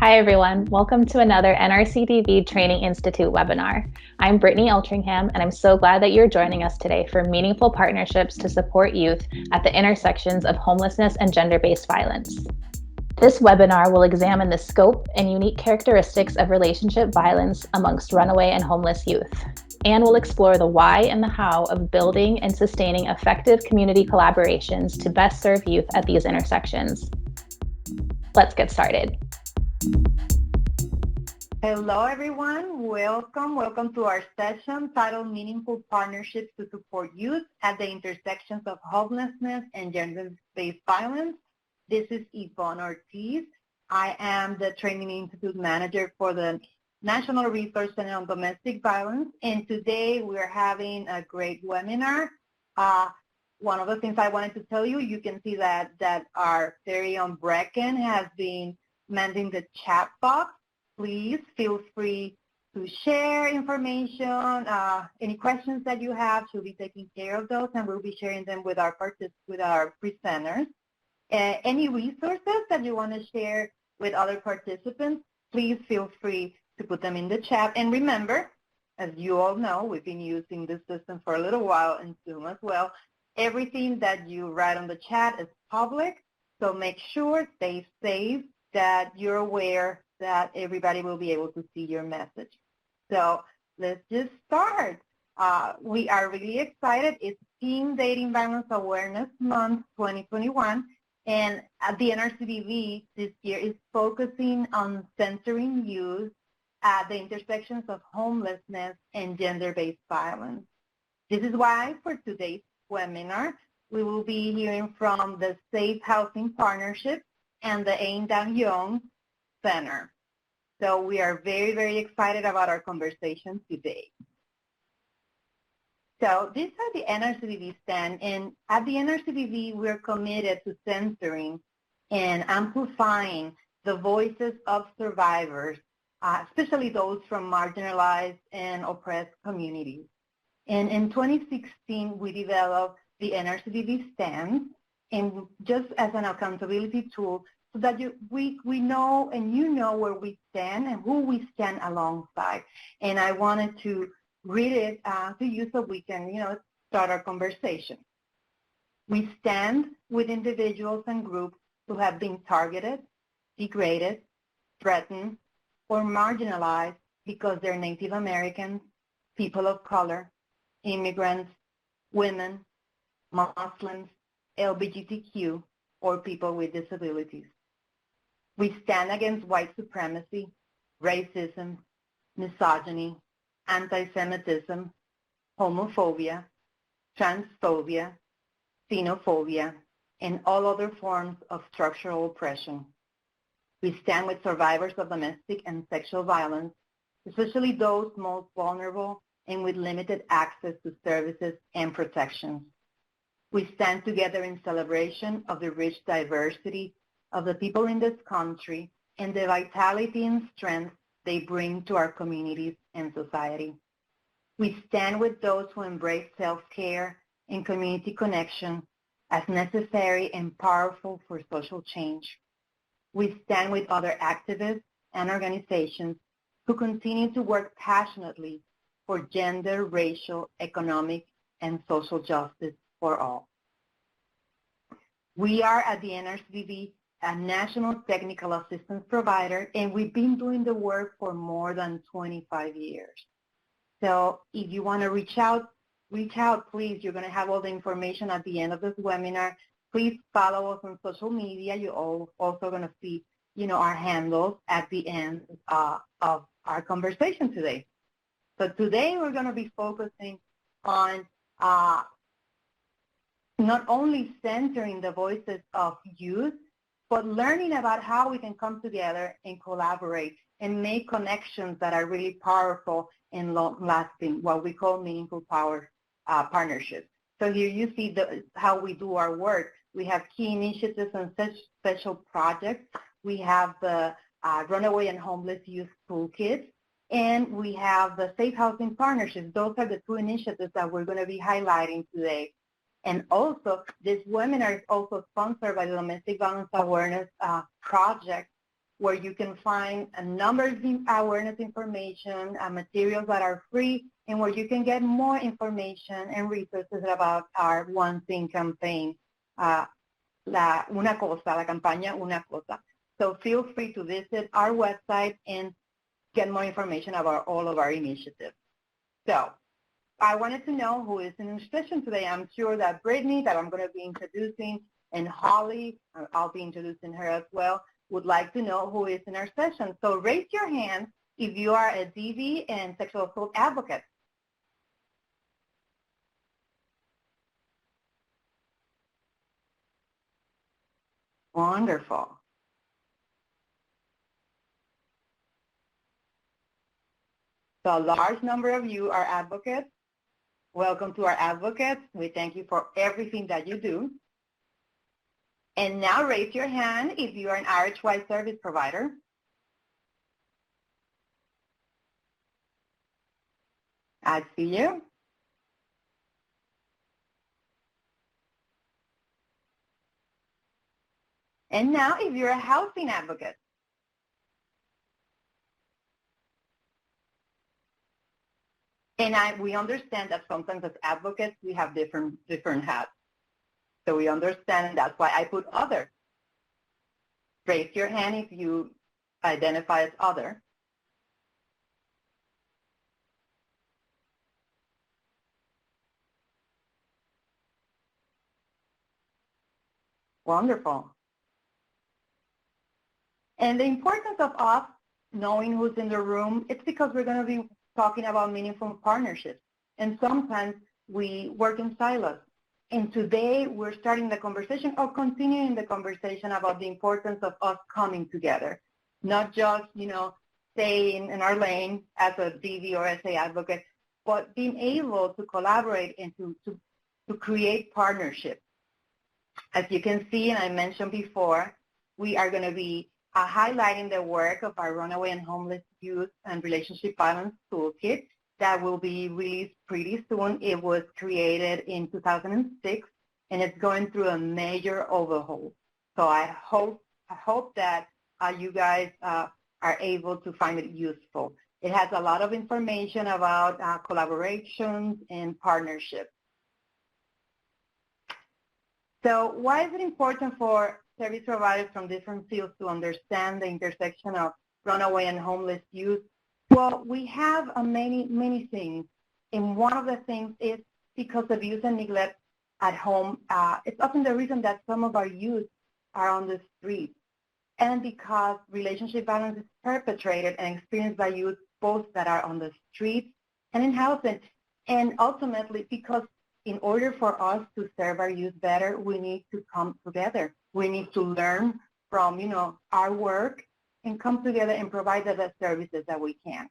Hi, everyone. Welcome to another NRCDV Training Institute webinar. I'm Brittany Eltringham, and I'm so glad that you're joining us today for meaningful partnerships to support youth at the intersections of homelessness and gender-based violence. This webinar will examine the scope and unique characteristics of relationship violence amongst runaway and homeless youth, and will explore the why and the how of building and sustaining effective community collaborations to best serve youth at these intersections. Let's get started. Hello, everyone. Welcome to our session titled Meaningful Partnerships to Support Youth at the Intersections of Homelessness and Gender-Based Violence. This is Yvonne Ortiz. I am the Training Institute Manager for the National Resource Center on Domestic Violence, and today we're having a great webinar. One of the things I wanted to tell you, you can see that our very own Brecken has been manning the chat box. Please feel free to share information. Any questions that you have, she'll be taking care of those, and we'll be sharing them with our presenters. Any resources that you want to share with other participants, please feel free to put them in the chat. And remember, as you all know, we've been using this system for a little while in Zoom as well. Everything that you write on the chat is public, so make sure, stay safe, that you're aware that everybody will be able to see your message. So let's just start. We are really excited. It's Teen Dating Violence Awareness Month 2021, and at the NRCDV this year is focusing on centering youth at the intersections of homelessness and gender-based violence. This is why for today's webinar, we will be hearing from the Safe Housing Partnership and the Ain Dan Young Center. So we are very, very excited about our conversation today. So these are the NRCDV stand, and at the NRCDV, we're committed to centering and amplifying the voices of survivors, especially those from marginalized and oppressed communities. And in 2016, we developed the NRCDV stand, and just as an accountability tool, so that we know and you know where we stand and who we stand alongside. And I wanted to read it to you so we can, start our conversation. We stand with individuals and groups who have been targeted, degraded, threatened, or marginalized because they're Native Americans, people of color, immigrants, women, Muslims, LGBTQ, or people with disabilities. We stand against white supremacy, racism, misogyny, anti-Semitism, homophobia, transphobia, xenophobia, and all other forms of structural oppression. We stand with survivors of domestic and sexual violence, especially those most vulnerable and with limited access to services and protections. We stand together in celebration of the rich diversity of the people in this country and the vitality and strength they bring to our communities and society. We stand with those who embrace self-care and community connection as necessary and powerful for social change. We stand with other activists and organizations who continue to work passionately for gender, racial, economic, and social justice for all. We are at the NRCDV a national technical assistance provider, and we've been doing the work for more than 25 years. So if you want to reach out, please. You're going to have all the information at the end of this webinar. Please follow us on social media. You're also going to see, our handles at the end of our conversation today. So today we're going to be focusing on not only centering the voices of youth, but learning about how we can come together and collaborate and make connections that are really powerful and long-lasting, what we call meaningful partnerships. So here you see how we do our work. We have key initiatives and such special projects. We have the Runaway and Homeless Youth Toolkit, and we have the Safe Housing Partnerships. Those are the two initiatives that we're going to be highlighting today. And also, this webinar is also sponsored by the Domestic Violence Awareness Project where you can find a number of awareness information, materials that are free, and where you can get more information and resources about our One Thing campaign, Una Cosa, la campaña Una Cosa. So feel free to visit our website and get more information about all of our initiatives. So I wanted to know who is in the session today. I'm sure that Brittany, that I'm going to be introducing, and Holly, I'll be introducing her as well, would like to know who is in our session. So raise your hand if you are a DV and sexual assault advocate. Wonderful. So a large number of you are advocates. Welcome to our advocates. We thank you for everything that you do. And now raise your hand if you are an RHY service provider. I see you. And now if you're a housing advocate. And we understand that sometimes as advocates, we have different hats. So we understand, and that's why I put other. Raise your hand if you identify as other. Wonderful. And the importance of us knowing who's in the room, it's because we're going to be talking about meaningful partnerships. And sometimes we work in silos. And today we're starting the conversation or continuing the conversation about the importance of us coming together, not just, staying in our lane as a DV or SA advocate, but being able to collaborate and to create partnerships. As you can see, and I mentioned before, we are going to be highlighting the work of our Runaway and Homeless Youth and Relationship Violence Toolkit that will be released pretty soon. It was created in 2006, and it's going through a major overhaul. So I hope that you guys are able to find it useful. It has a lot of information about collaborations and partnerships. So why is it important for service providers from different fields to understand the intersection of runaway and homeless youth? Well, we have many things. And one of the things is because of abuse and neglect at home. It's often the reason that some of our youth are on the street. And because relationship violence is perpetrated and experienced by youth both that are on the street and in housing. And ultimately, because in order for us to serve our youth better, we need to come together. We need to learn from, our work and come together and provide the best services that we can.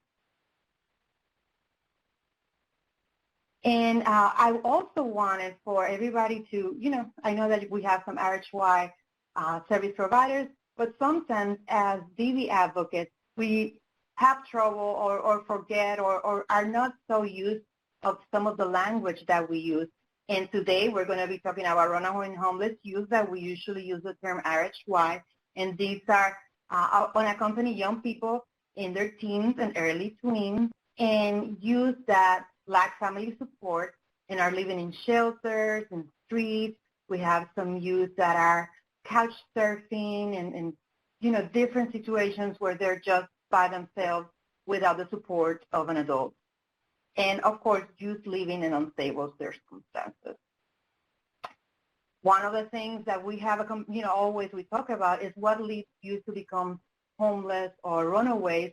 And I also wanted for everybody to, I know that we have some RHY service providers, but sometimes as DV advocates, we have trouble or forget or are not so used of some of the language that we use. And today we're going to be talking about runaway and homeless youth that we usually use the term RHY. And these are unaccompanied young people in their teens and early tweens and youth that lack family support and are living in shelters and streets. We have some youth that are couch surfing and different situations where they're just by themselves without the support of an adult. And of course, youth living in unstable circumstances. One of the things that we have, always we talk about is what leads youth to become homeless or runaways.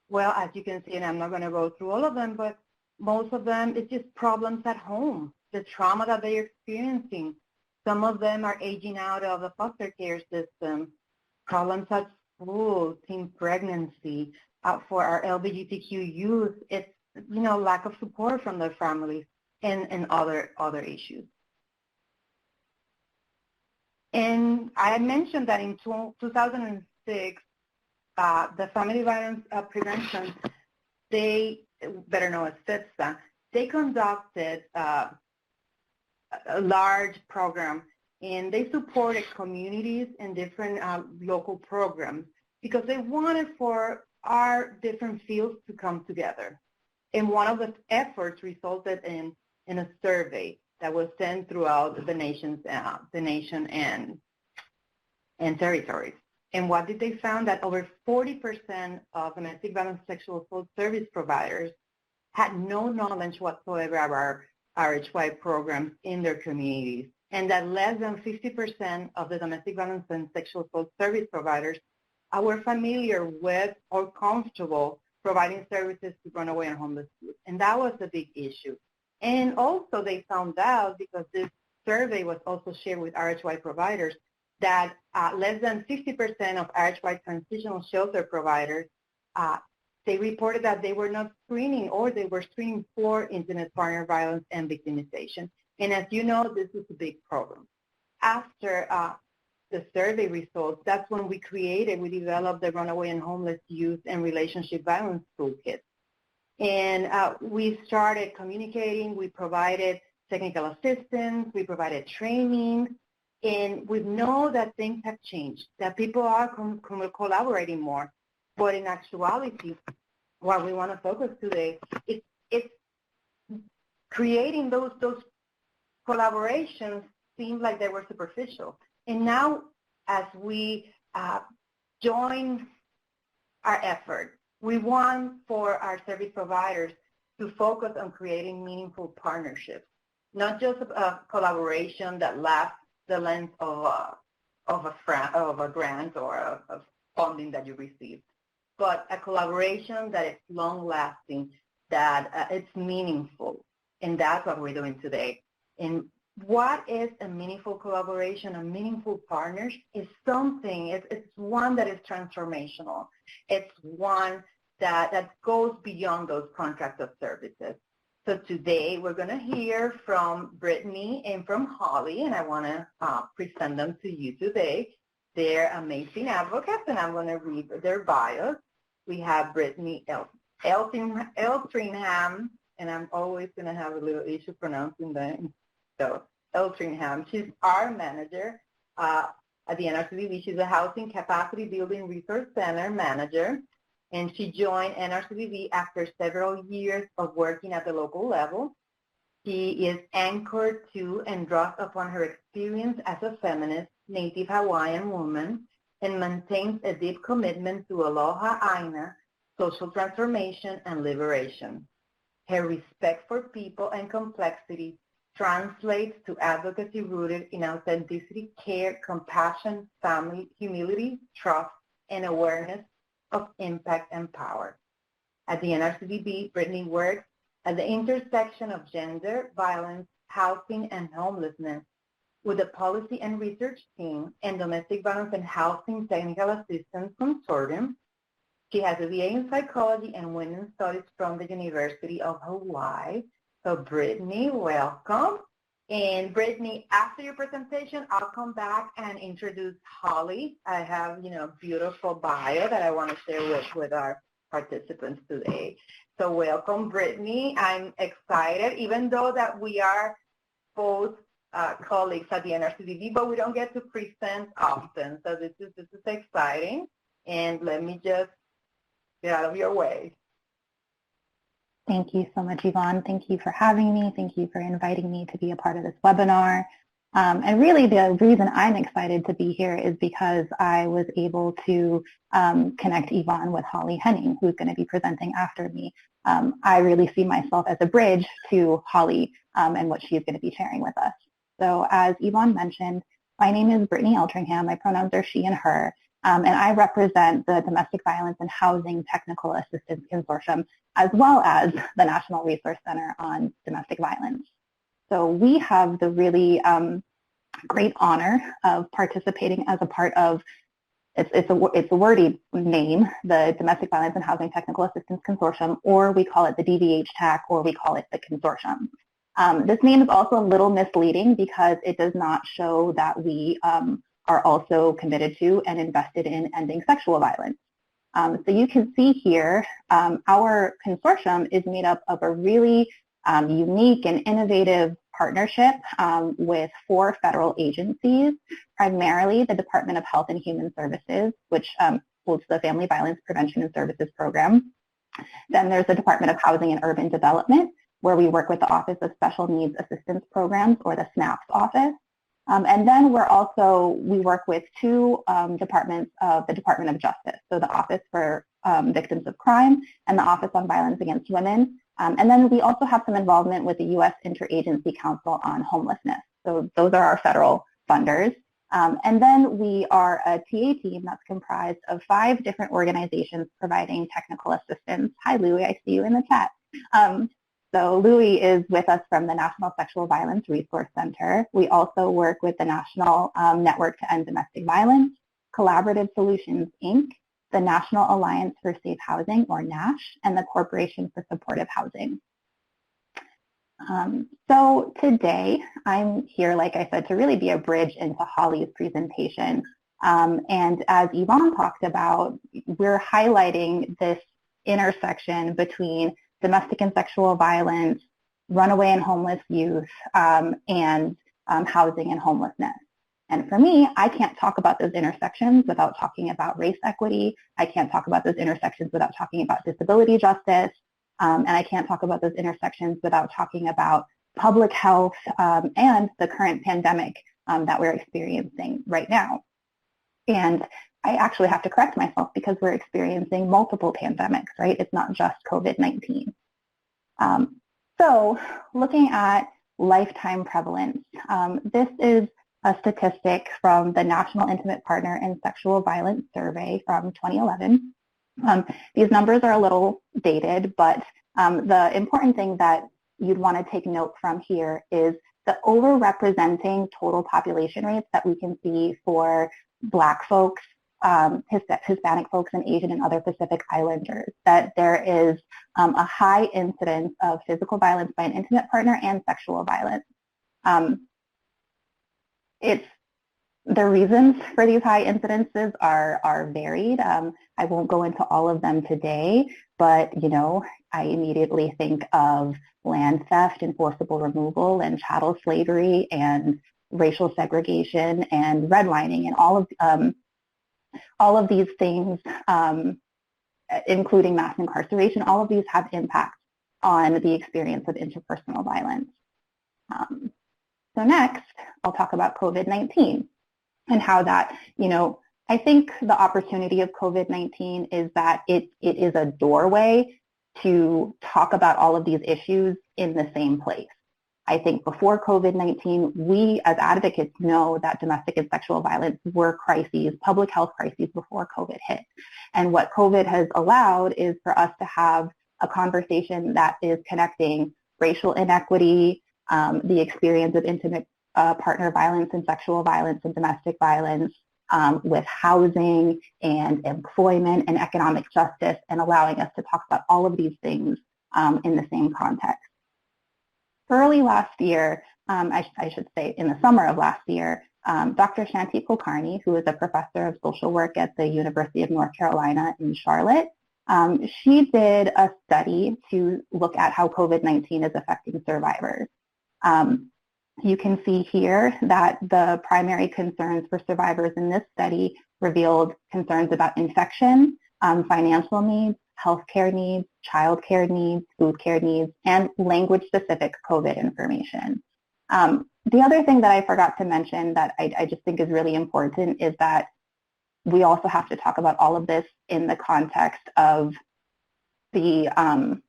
Well, as you can see, and I'm not going to go through all of them, but most of them, it's just problems at home, the trauma that they're experiencing. Some of them are aging out of the foster care system, problems at school, teen pregnancy. For our LGBTQ youth, it's lack of support from their families and other issues. And I mentioned that in 2006, the Family Violence Prevention, they, better known as FVPSA, they conducted a large program, and they supported communities and different local programs. because they wanted for our different fields to come together. And one of the efforts resulted in a survey that was sent throughout the nation and territories. And what did they found? That over 40% of domestic violence sexual assault service providers had no knowledge whatsoever of our RHY programs in their communities, and that less than 50% of the domestic violence and sexual assault service providers were familiar with or comfortable providing services to runaway and homeless youth. And that was a big issue. And also they found out, because this survey was also shared with RHY providers, that less than 50% of RHY transitional shelter providers, they reported that they were not screening, or they were screening for intimate partner violence and victimization. And as you know, this is a big problem. After the survey results, that's when we developed the Runaway and Homeless Youth and Relationship Violence Toolkit. And we started communicating, we provided technical assistance, we provided training, and we know that things have changed, that people are collaborating more. But in actuality, what we want to focus today is creating those collaborations seemed like they were superficial. And now, as we join our effort, we want for our service providers to focus on creating meaningful partnerships, not just a collaboration that lasts the length of a grant or of funding that you received, but a collaboration that is long-lasting, that it's meaningful, and that's what we're doing today. And what is a meaningful collaboration, a meaningful partnership is something, it's one that is transformational. It's one that goes beyond those contracts of services. So today we're going to hear from Brittany and from Holly, and I want to present them to you today. They're amazing advocates, and I'm going to read their bios. We have Brittany Eltringham, and I'm always going to have a little issue pronouncing that. So Eltringham, she's our manager at the NRCDV. She's a Housing Capacity Building Resource Center manager, and she joined NRCDV after several years of working at the local level. She is anchored to and draws upon her experience as a feminist Native Hawaiian woman and maintains a deep commitment to Aloha Aina, social transformation, and liberation. Her respect for people and complexity translates to advocacy rooted in authenticity, care, compassion, family, humility, trust, and awareness of impact and power. At the NRCDV, Brittany works at the intersection of gender, violence, housing, and homelessness with the Policy and Research Team and Domestic Violence and Housing Technical Assistance Consortium. She has a BA in Psychology and Women's Studies from the University of Hawaii. So Brittany, welcome. And Brittany, after your presentation, I'll come back and introduce Holly. I have, a beautiful bio that I want to share with our participants today. So welcome, Brittany. I'm excited, even though that we are both colleagues at the NRCDV, but we don't get to present often. So this is exciting. And let me just get out of your way. Thank you so much, Yvonne. Thank you for having me. Thank you for inviting me to be a part of this webinar. And really the reason I'm excited to be here is because I was able to connect Yvonne with Holly Henning, who's going to be presenting after me. I really see myself as a bridge to Holly and what she is going to be sharing with us. So as Yvonne mentioned, my name is Brittany Eltringham. My pronouns are she and her. And I represent the Domestic Violence and Housing Technical Assistance Consortium, as well as the National Resource Center on Domestic Violence. So we have the really great honor of participating as a part of, it's a wordy name, the Domestic Violence and Housing Technical Assistance Consortium, or we call it the DVH-TAC, or we call it the consortium. This name is also a little misleading because it does not show that we are also committed to and invested in ending sexual violence. So you can see here, our consortium is made up of a really unique and innovative partnership with 4 federal agencies, primarily the Department of Health and Human Services, which holds the Family Violence Prevention and Services Program. Then there's the Department of Housing and Urban Development, where we work with the Office of Special Needs Assistance Programs, or the SNAPS office. And then we work with two departments of the Department of Justice, so the Office for Victims of Crime and the Office on Violence Against Women. And then we also have some involvement with the U.S. Interagency Council on Homelessness. So those are our federal funders. And then we are a TA team that's comprised of 5 different organizations providing technical assistance. Hi, Louie, I see you in the chat. So Louie is with us from the National Sexual Violence Resource Center. We also work with the National Network to End Domestic Violence, Collaborative Solutions, Inc., the National Alliance for Safe Housing, or NASH, and the Corporation for Supportive Housing. So today I'm here, like I said, to really be a bridge into Holly's presentation. And as Yvonne talked about, we're highlighting this intersection between domestic and sexual violence, runaway and homeless youth, and housing and homelessness. And for me, I can't talk about those intersections without talking about race equity. I can't talk about those intersections without talking about disability justice. And I can't talk about those intersections without talking about public health and the current pandemic that we're experiencing right now. And I actually have to correct myself because we're experiencing multiple pandemics, right? It's not just COVID-19. So looking at lifetime prevalence, this is a statistic from the National Intimate Partner and Sexual Violence Survey from 2011. These numbers are a little dated, but the important thing that you'd want to take note from here is the overrepresenting total population rates that we can see for Black folks, Hispanic folks, and Asian and other Pacific Islanders, that there is a high incidence of physical violence by an intimate partner and sexual violence. The reasons for these high incidences are varied. I won't go into all of them today, but I immediately think of land theft and forcible removal and chattel slavery and racial segregation and redlining, and all of these things, including mass incarceration. All of these have impact on the experience of interpersonal violence. So next, I'll talk about COVID-19 and how that, I think the opportunity of COVID-19 is that it is a doorway to talk about all of these issues in the same place. I think before COVID-19, we as advocates know that domestic and sexual violence were crises, public health crises before COVID hit. And what COVID has allowed is for us to have a conversation that is connecting racial inequity, the experience of intimate partner violence and sexual violence and domestic violence, with housing and employment and economic justice, and allowing us to talk about all of these things in the same context. Early last year, I should say in the summer of last year, Dr. Shanti Kulkarni, who is a professor of social work at the University of North Carolina in Charlotte, she did a study to look at how COVID-19 is affecting survivors. You can see here that the primary concerns for survivors in this study revealed concerns about infection, financial needs, healthcare needs, childcare needs, food care needs, and language-specific COVID information. The other thing that I forgot to mention that I just think is really important is that we also have to talk about all of this in the context of the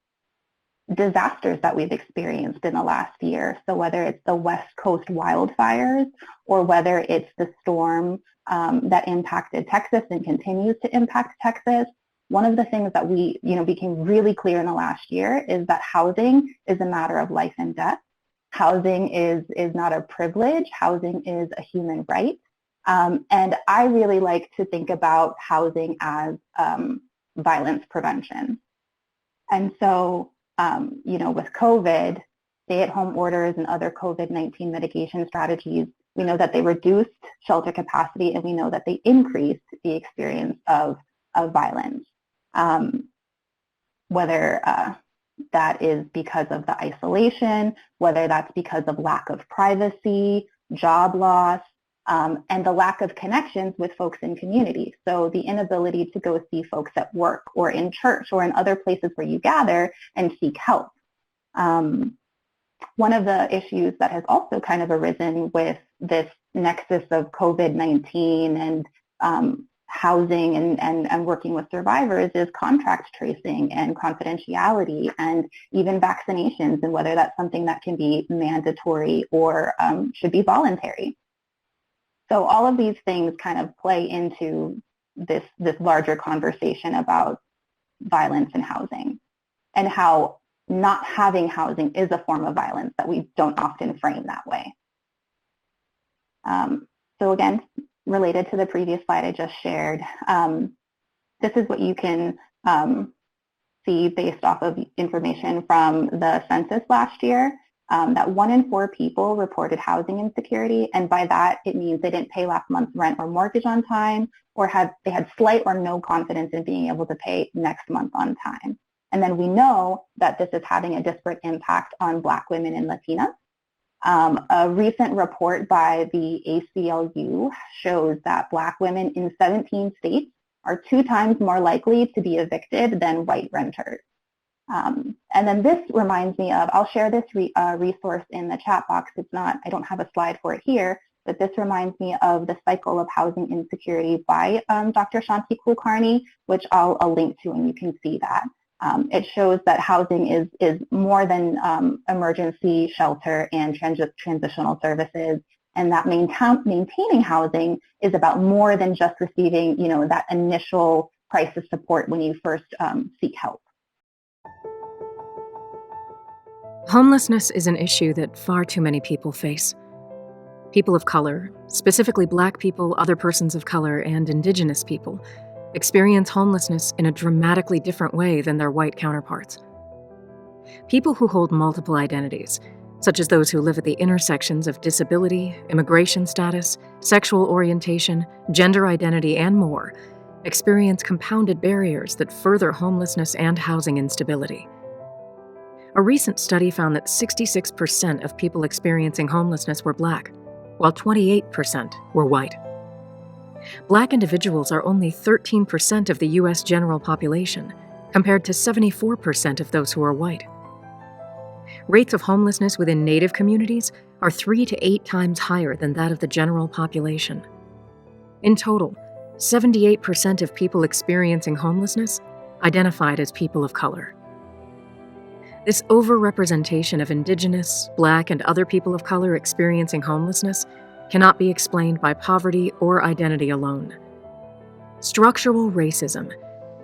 disasters that we've experienced in the last year. So whether it's the West Coast wildfires or whether it's the storm that impacted Texas and continues to impact Texas, one of the things that we became really clear in the last year is that housing is a matter of life and death. Housing is not a privilege. Housing is a human right. And I really like to think about housing as violence prevention. And so, with COVID, stay-at-home orders and other COVID-19 mitigation strategies, we know that they reduced shelter capacity, and we know that they increased the experience of violence. Whether that is because of the isolation, whether that's because of lack of privacy, job loss, and the lack of connections with folks in community. So the inability to go see folks at work or in church or in other places where you gather and seek help. One of the issues that has also kind of arisen with this nexus of COVID-19 and housing and working with survivors is contract tracing and confidentiality and even vaccinations, and whether that's something that can be mandatory or should be voluntary. So all of these things kind of play into this larger conversation about violence and housing, and how not having housing is a form of violence that we don't often frame that way. So again, related to the previous slide I just shared, this is what you can see based off of information from the census last year, that 1 in 4 people reported housing insecurity, and by that it means they didn't pay last month's rent or mortgage on time, or they had slight or no confidence in being able to pay next month on time. And then we know that this is having a disparate impact on Black women and Latinas. A recent report by the ACLU shows that Black women in 17 states are 2 times more likely to be evicted than white renters. And then this reminds me of, I'll share this resource in the chat box. I don't have a slide for it here, but this reminds me of The Cycle of Housing Insecurity by Dr. Shanti Kulkarni, which I'll link to, and you can see that. It shows that housing is more than emergency shelter and transitional services, and that maintaining housing is about more than just receiving, that initial crisis support when you first seek help. Homelessness is an issue that far too many people face. People of color, specifically Black people, other persons of color, and Indigenous people, experience homelessness in a dramatically different way than their white counterparts. People who hold multiple identities, such as those who live at the intersections of disability, immigration status, sexual orientation, gender identity, and more, experience compounded barriers that further homelessness and housing instability. A recent study found that 66% of people experiencing homelessness were Black, while 28% were white. Black individuals are only 13% of the U.S. general population, compared to 74% of those who are white. Rates of homelessness within Native communities are 3 to 8 times higher than that of the general population. In total, 78% of people experiencing homelessness identified as people of color. This overrepresentation of Indigenous, Black, and other people of color experiencing homelessness cannot be explained by poverty or identity alone. Structural racism,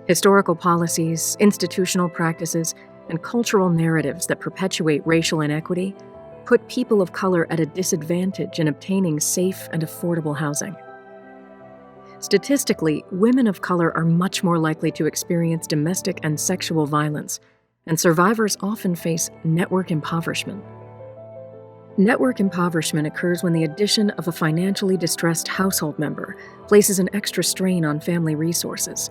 historical policies, institutional practices, and cultural narratives that perpetuate racial inequity put people of color at a disadvantage in obtaining safe and affordable housing. Statistically, women of color are much more likely to experience domestic and sexual violence, and survivors often face network impoverishment. Network impoverishment occurs when the addition of a financially distressed household member places an extra strain on family resources.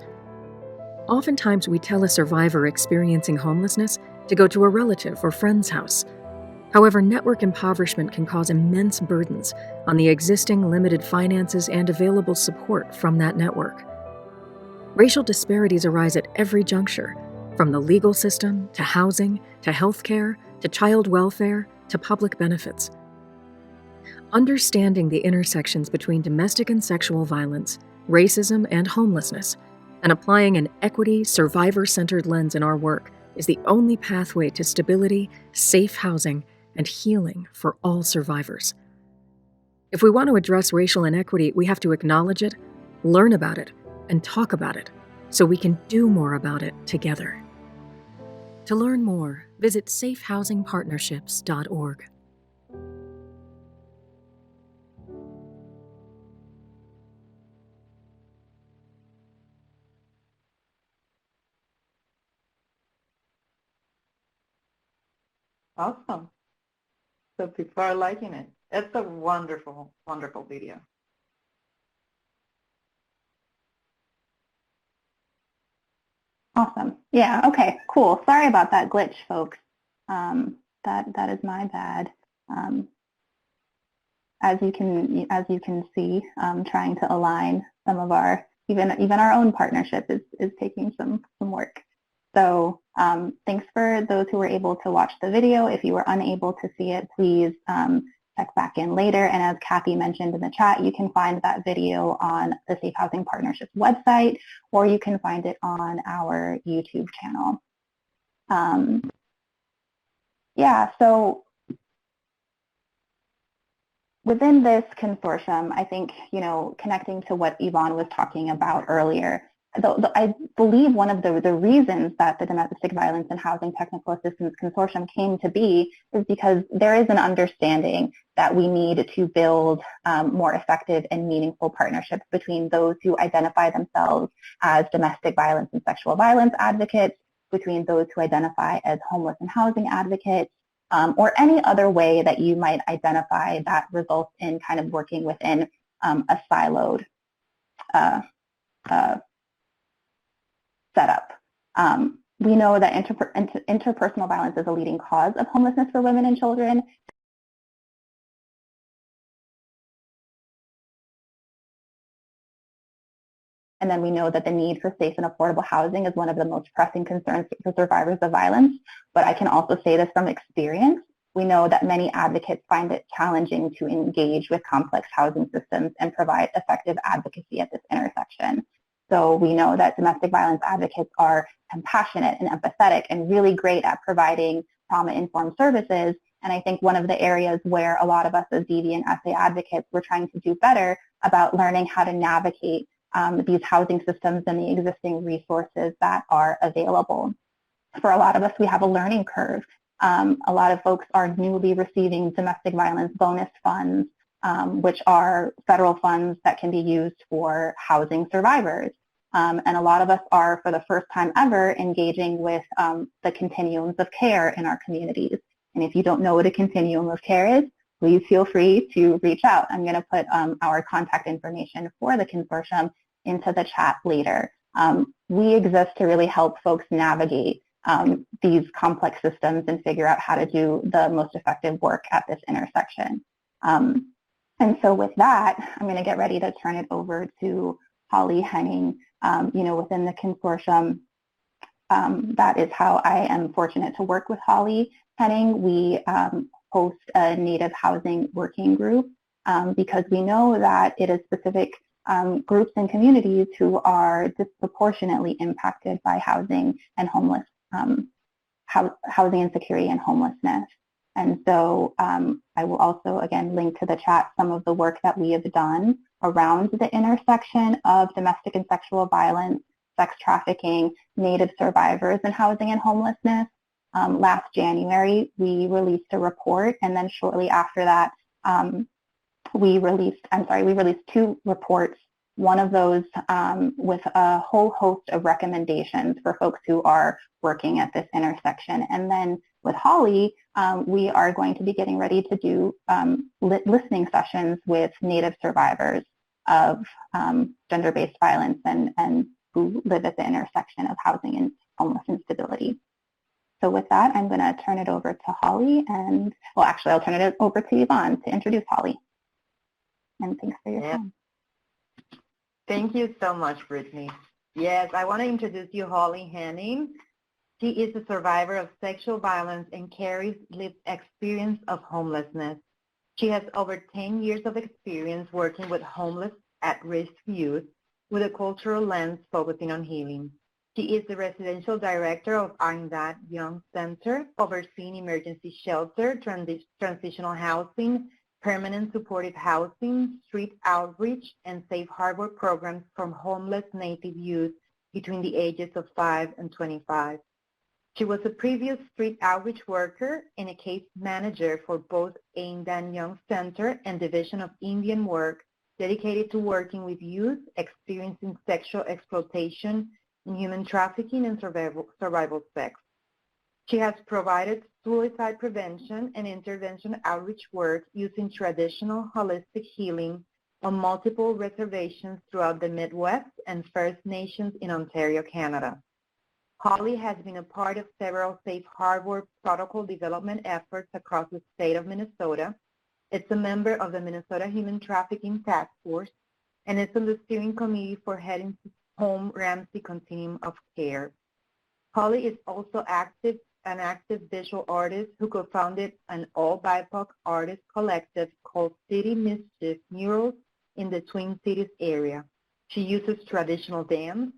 Oftentimes, we tell a survivor experiencing homelessness to go to a relative or friend's house. However, network impoverishment can cause immense burdens on the existing limited finances and available support from that network. Racial disparities arise at every juncture, from the legal system to housing to healthcare to child welfare to public benefits. Understanding the intersections between domestic and sexual violence, racism, and homelessness, and applying an equity, survivor-centered lens in our work is the only pathway to stability, safe housing, and healing for all survivors. If we want to address racial inequity, we have to acknowledge it, learn about it, and talk about it, so we can do more about it together. To learn more, visit safehousingpartnerships.org. Awesome. So people are liking it. It's a wonderful, wonderful video. Awesome. Yeah, okay, cool. Sorry about that glitch, folks. That is my bad. as you can see, trying to align some of our, even our own partnership is taking some work. So thanks for those who were able to watch the video. If you were unable to see it, please check back in later. And as Kathy mentioned in the chat, you can find that video on the Safe Housing Partnership's website, or you can find it on our YouTube channel. Yeah, so within this consortium, I think, connecting to what Yvonne was talking about earlier, I believe one of the reasons that the Domestic Violence and Housing Technical Assistance Consortium came to be is because there is an understanding that we need to build more effective and meaningful partnerships between those who identify themselves as domestic violence and sexual violence advocates, between those who identify as homeless and housing advocates, or any other way that you might identify that results in kind of working within a siloed setup. We know that interpersonal violence is a leading cause of homelessness for women and children. And then we know that the need for safe and affordable housing is one of the most pressing concerns for survivors of violence. But I can also say this from experience. We know that many advocates find it challenging to engage with complex housing systems and provide effective advocacy at this intersection. So we know that domestic violence advocates are compassionate and empathetic and really great at providing trauma-informed services. And I think one of the areas where a lot of us as DV and SA advocates were trying to do better about learning how to navigate these housing systems and the existing resources that are available. For a lot of us, we have a learning curve. A lot of folks are newly receiving domestic violence bonus funds, which are federal funds that can be used for housing survivors. And a lot of us are, for the first time ever, engaging with the continuums of care in our communities. And if you don't know what a continuum of care is, please feel free to reach out. I'm going to put our contact information for the consortium into the chat later. We exist to really help folks navigate these complex systems and figure out how to do the most effective work at this intersection. And so with that, I'm going to get ready to turn it over to Holly Henning. Within the consortium, that is how I am fortunate to work with Holly Henning. We host a Native housing working group because we know that it is specific groups and communities who are disproportionately impacted by housing and housing insecurity and homelessness. And so I will also, again, link to the chat some of the work that we have done around the intersection of domestic and sexual violence, sex trafficking, Native survivors, and housing and homelessness. Last January, we released a report, and then shortly after that, we released two reports. One of those with a whole host of recommendations for folks who are working at this intersection. And then with Holly, we are going to be getting ready to do listening sessions with Native survivors of gender-based violence and who live at the intersection of housing and homeless instability. So with that, I'm going to turn it over to Holly, and, well, actually, I'll turn it over to Yvonne to introduce Holly. And thanks for your time. Thank you so much, Brittany. Yes, I want to introduce you Holly Henning. She is a survivor of sexual violence and carries lived experience of homelessness. She has over 10 years of experience working with homeless at-risk youth with a cultural lens focusing on healing. She is the residential director of Arindat Young Center, overseeing emergency shelter, transitional housing, permanent supportive housing, street outreach, and safe harbor programs from homeless Native youth between the ages of 5 and 25. She was a previous street outreach worker and a case manager for both Arindat Young Center and Division of Indian Work, dedicated to working with youth experiencing sexual exploitation, human trafficking, and survival sex. She has provided suicide prevention and intervention outreach work using traditional holistic healing on multiple reservations throughout the Midwest and First Nations in Ontario, Canada. Holly has been a part of several safe harbor protocol development efforts across the state of Minnesota. It's a member of the Minnesota Human Trafficking Task Force, and it's on the steering committee for Heading Home Ramsey Continuum of Care. Holly is also an active visual artist who co-founded an all-BIPOC artist collective called City Mischief Murals in the Twin Cities area. She uses traditional dance,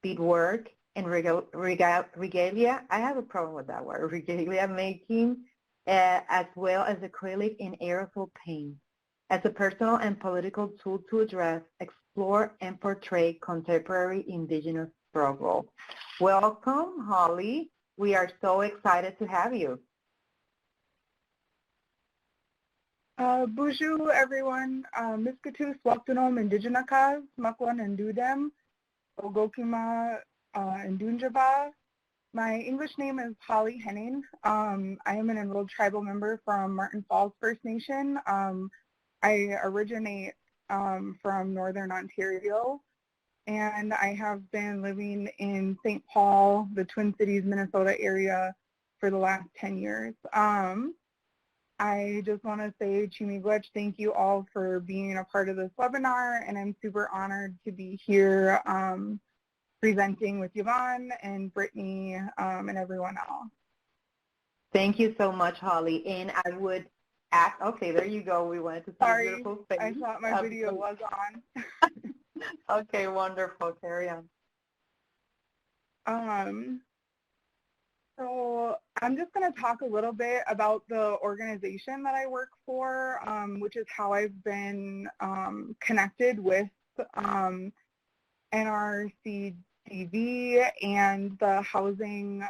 beadwork, and regalia. I have a problem with that word, regalia making, as well as acrylic and aerosol paint, as a personal and political tool to address, explore, and portray contemporary indigenous struggle. Welcome, Holly. We are so excited to have you. Bonjour, everyone. Miskatus Waktunom Indigenakas, Makwan and Dudem, Ogokima and Dunjaba. My English name is Holly Henning. I am an enrolled tribal member from Martin Falls First Nation. I originate from Northern Ontario, and I have been living in St. Paul, the Twin Cities, Minnesota area for the last 10 years. I just want to say, Chimigwech, thank you all for being a part of this webinar, and I'm super honored to be here presenting with Yvonne and Brittany and everyone else. Thank you so much, Holly. And I would ask, okay, there you go. We wanted to see your beautiful face. I thought my video was on. Okay, wonderful. Carry on. So I'm just going to talk a little bit about the organization that I work for, which is how I've been connected with NRCDV and the housing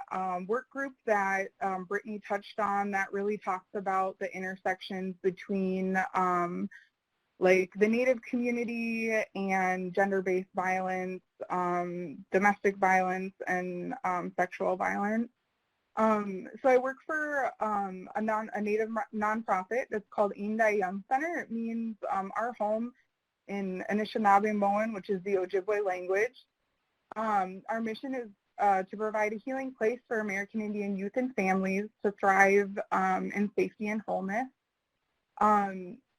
work group that Brittany touched on that really talks about the intersections between like the Native community and gender-based violence, domestic violence, and sexual violence. So I work for a Native nonprofit that's called Inda Young Center. It means our home in Anishinaabe-Moan, which is the Ojibwe language. Our mission is to provide a healing place for American Indian youth and families to thrive in safety and wholeness.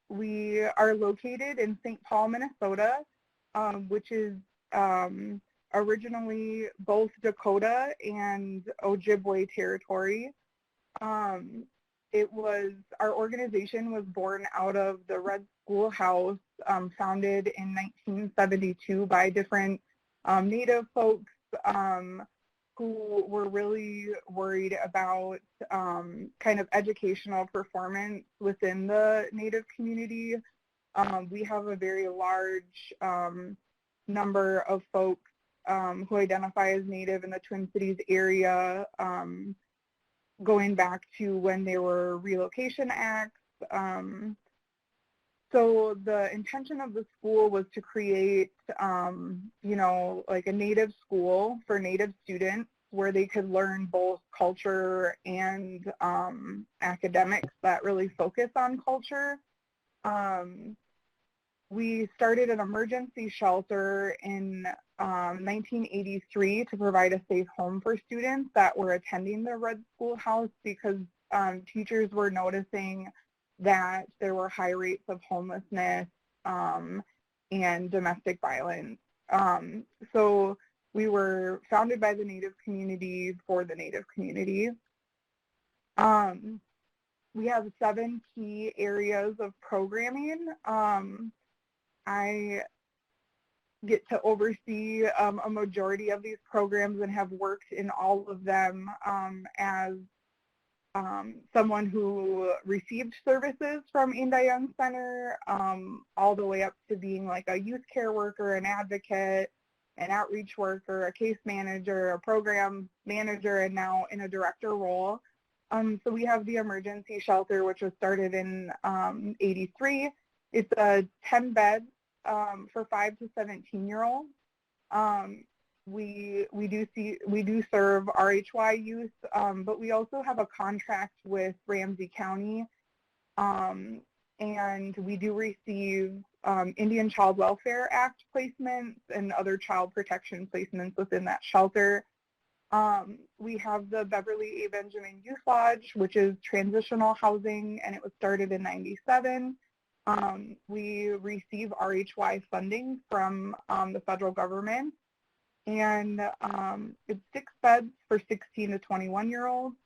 We are located in St. Paul, Minnesota, which is originally both Dakota and Ojibwe territory. Our organization was born out of the Red Schoolhouse, founded in 1972 by different Native folks who were really worried about kind of educational performance within the Native community. We have a very large number of folks who identify as Native in the Twin Cities area, going back to when there were relocation acts. So the intention of the school was to create, like a Native school for Native students where they could learn both culture and academics that really focus on culture. We started an emergency shelter in 1983 to provide a safe home for students that were attending the Red Schoolhouse because teachers were noticing that there were high rates of homelessness and domestic violence. So we were founded by the Native community for the Native community. We have 7 key areas of programming. I get to oversee a majority of these programs and have worked in all of them as someone who received services from Inda Young Center, all the way up to being like a youth care worker, an advocate, an outreach worker, a case manager, a program manager, and now in a director role. So we have the emergency shelter, which was started in '83. It's a 10 beds for 5 to 17-year-olds. We do serve RHY youth, but we also have a contract with Ramsey County, and we do receive Indian Child Welfare Act placements and other child protection placements within that shelter. We have the Beverly A. Benjamin Youth Lodge, which is transitional housing, and it was started in '97. We receive RHY funding from the federal government, and it's 6 beds for 16 to 21-year-olds.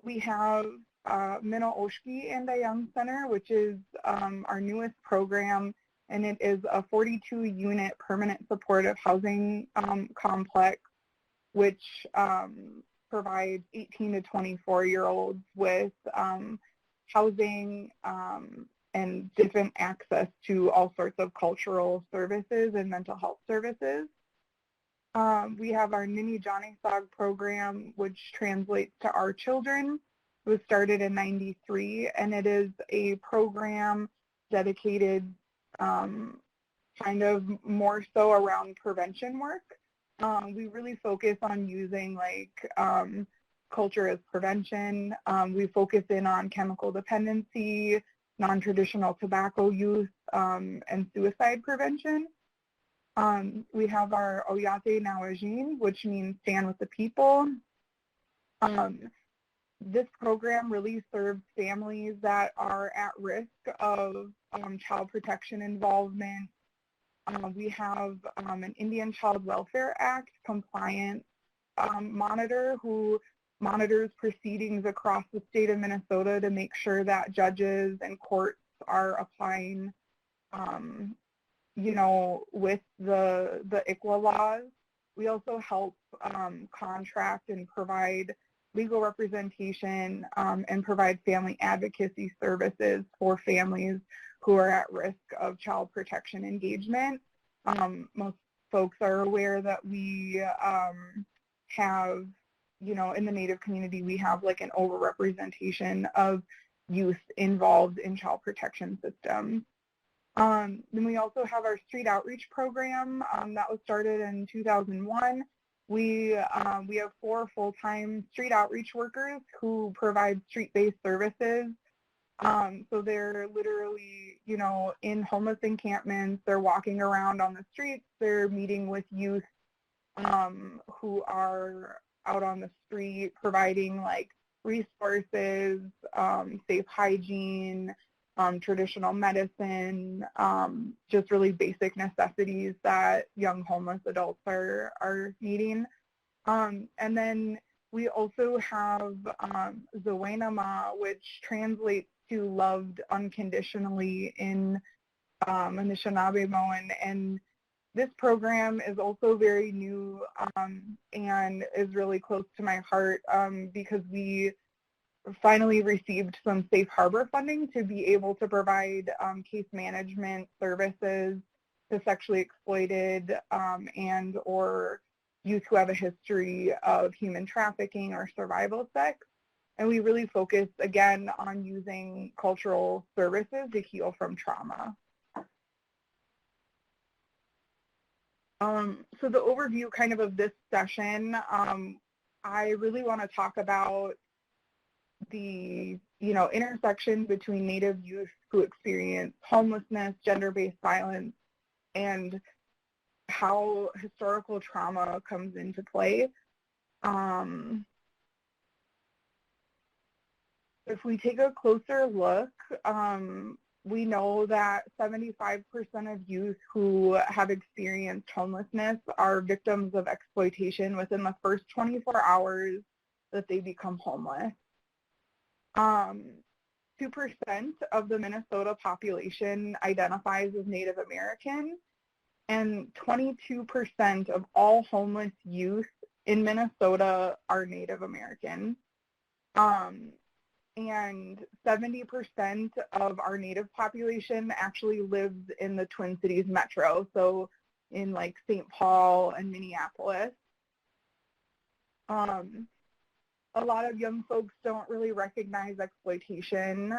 We have Minoshki and a Young Center, which is our newest program, and it is a 42-unit permanent supportive housing complex, which provides 18 to 24-year-olds with housing and different access to all sorts of cultural services and mental health services. We have our Nini Johnny Sog program, which translates to Our Children. It was started in '93, and it is a program dedicated kind of more so around prevention work. We really focus on using culture as prevention. We focus in on chemical dependency, non-traditional tobacco use, and suicide prevention. We have our Oyate Nawajin, which means stand with the people. This program really serves families that are at risk of child protection involvement. We have an Indian Child Welfare Act compliant monitor who monitors proceedings across the state of Minnesota to make sure that judges and courts are applying, with the ICWA laws. We also help contract and provide legal representation and provide family advocacy services for families who are at risk of child protection engagement. Most folks are aware that we have, in the Native community, we have an overrepresentation of youth involved in child protection systems. Then we also have our street outreach program that was started in 2001. We have 4 full-time street outreach workers who provide street-based services. So they're literally, in homeless encampments. They're walking around on the streets. They're meeting with youth who are out on the street, providing resources, safe hygiene, traditional medicine, just really basic necessities that young homeless adults are needing. And then we also have Zawainama, which translates to loved unconditionally in Anishinaabe-Moan. And this program is also very new and is really close to my heart because we finally received some safe harbor funding to be able to provide case management services to sexually exploited and or youth who have a history of human trafficking or survival sex. And we really focus, again, on using cultural services to heal from trauma. So the overview kind of this session, I really want to talk about the intersection between Native youth who experience homelessness, gender-based violence, and how historical trauma comes into play. If we take a closer look, we know that 75% of youth who have experienced homelessness are victims of exploitation within the first 24 hours that they become homeless. 2% of the Minnesota population identifies as Native American, and 22% of all homeless youth in Minnesota are Native American. And 70% of our Native population actually lives in the Twin Cities metro, so in St. Paul and Minneapolis. A lot of young folks don't really recognize exploitation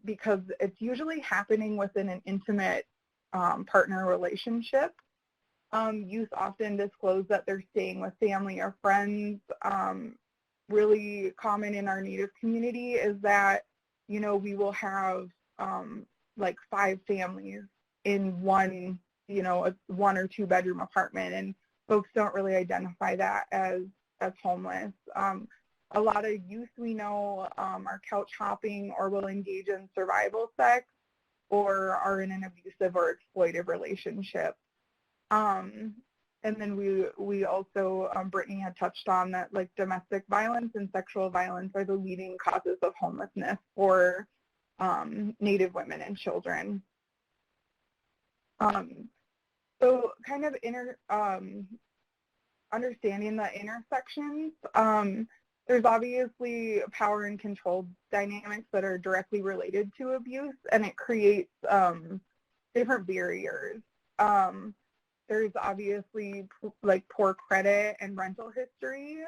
because it's usually happening within an intimate partner relationship. Youth often disclose that they're staying with family or friends. Really common in our Native community is that, we will have 5 families in one, a 1 or 2 bedroom apartment. And folks don't really identify that as homeless. A lot of youth we know are couch hopping or will engage in survival sex or are in an abusive or exploitive relationship. And then we also, Brittany had touched on that, like, domestic violence and sexual violence are the leading causes of homelessness for Native women and children. So kind of understanding the intersections, there's obviously power and control dynamics that are directly related to abuse, and it creates different barriers. There's obviously like poor credit and rental history.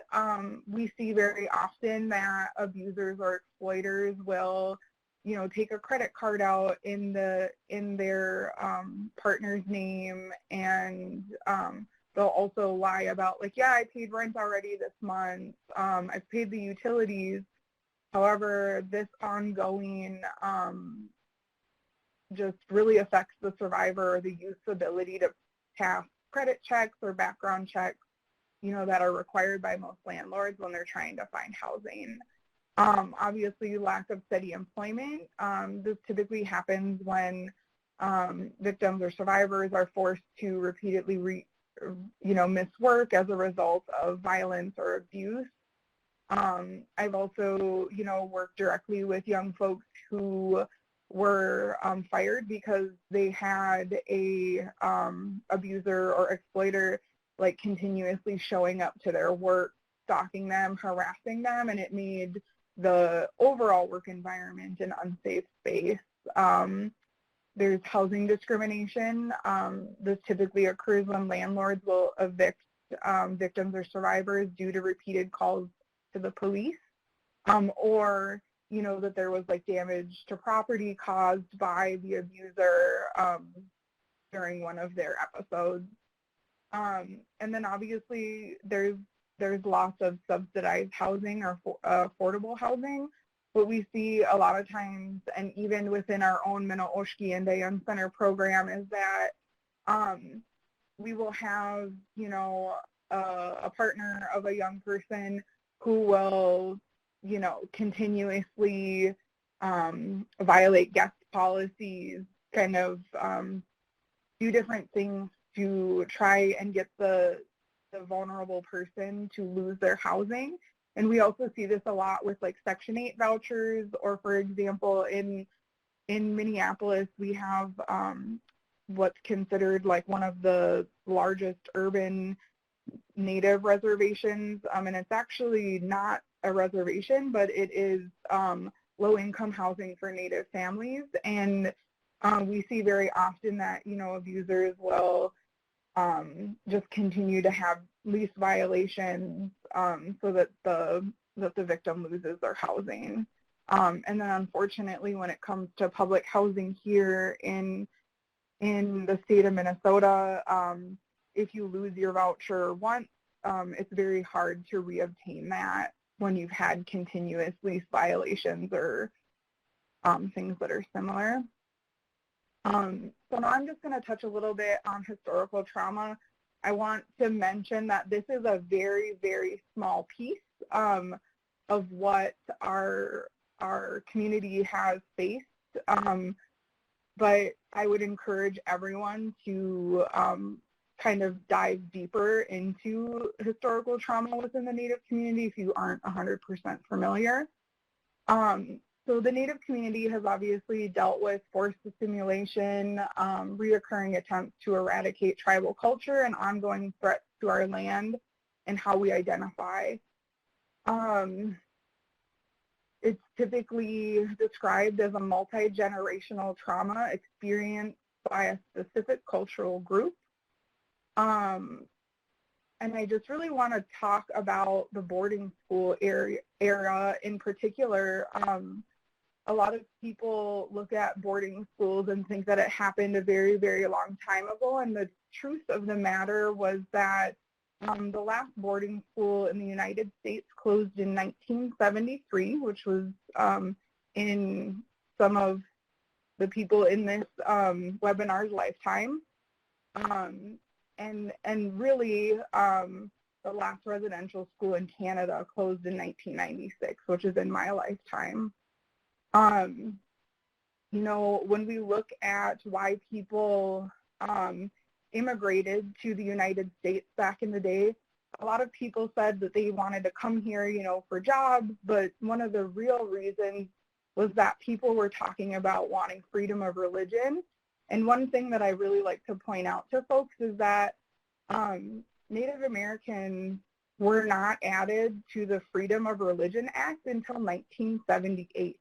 We see very often that abusers or exploiters will, you know, take a credit card out in their partner's name, and they'll also lie about, like, yeah, I paid rent already this month. I've paid the utilities. However, this ongoing just really affects the survivor or the youth's ability to pass credit checks or background checks, you know, that are required by most landlords when they're trying to find housing. Obviously, lack of steady employment. This typically happens when victims or survivors are forced to repeatedly miss work as a result of violence or abuse. I've also, you know, worked directly with young folks who were fired because they had a abuser or exploiter, like, continuously showing up to their work, stalking them, harassing them, and it made the overall work environment an unsafe space. There's housing discrimination. This typically occurs when landlords will evict victims or survivors due to repeated calls to the police, or, you know, that there was, like, damage to property caused by the abuser during one of their episodes. And then obviously there's lots of subsidized housing or affordable housing. What we see a lot of times, and even within our own Minoshki and Dayan Center program, is that we will have, you know, a partner of a young person who will, you know, continuously violate guest policies, kind of do different things to try and get the vulnerable person to lose their housing. And we also see this a lot with, like, Section 8 vouchers, or, for example, in Minneapolis, we have what's considered, like, one of the largest urban Native reservations, and it's actually not a reservation, but it is low-income housing for Native families. And we see very often that, you know, abusers will just continue to have lease violations so that the victim loses their housing. And then, unfortunately, when it comes to public housing here in the state of Minnesota, if you lose your voucher once, it's very hard to reobtain that when you've had continuous lease violations or things that are similar. So now I'm just going to touch a little bit on historical trauma. I want to mention that this is a very, very small piece of what our community has faced, but I would encourage everyone to kind of dive deeper into historical trauma within the Native community if you aren't 100% familiar. So the Native community has obviously dealt with forced assimilation, reoccurring attempts to eradicate tribal culture, and ongoing threats to our land and how we identify. It's typically described as a multi-generational trauma experienced by a specific cultural group. And I just really want to talk about the boarding school era in particular. A lot of people look at boarding schools and think that it happened a very, very long time ago, and the truth of the matter was that the last boarding school in the United States closed in 1973, which was in some of the people in this webinar's lifetime. And really, the last residential school in Canada closed in 1996, which is in my lifetime. You know, when we look at why people immigrated to the United States back in the day, a lot of people said that they wanted to come here, you know, for jobs, but one of the real reasons was that people were talking about wanting freedom of religion. And one thing that I really like to point out to folks is that Native Americans were not added to the Freedom of Religion Act until 1978.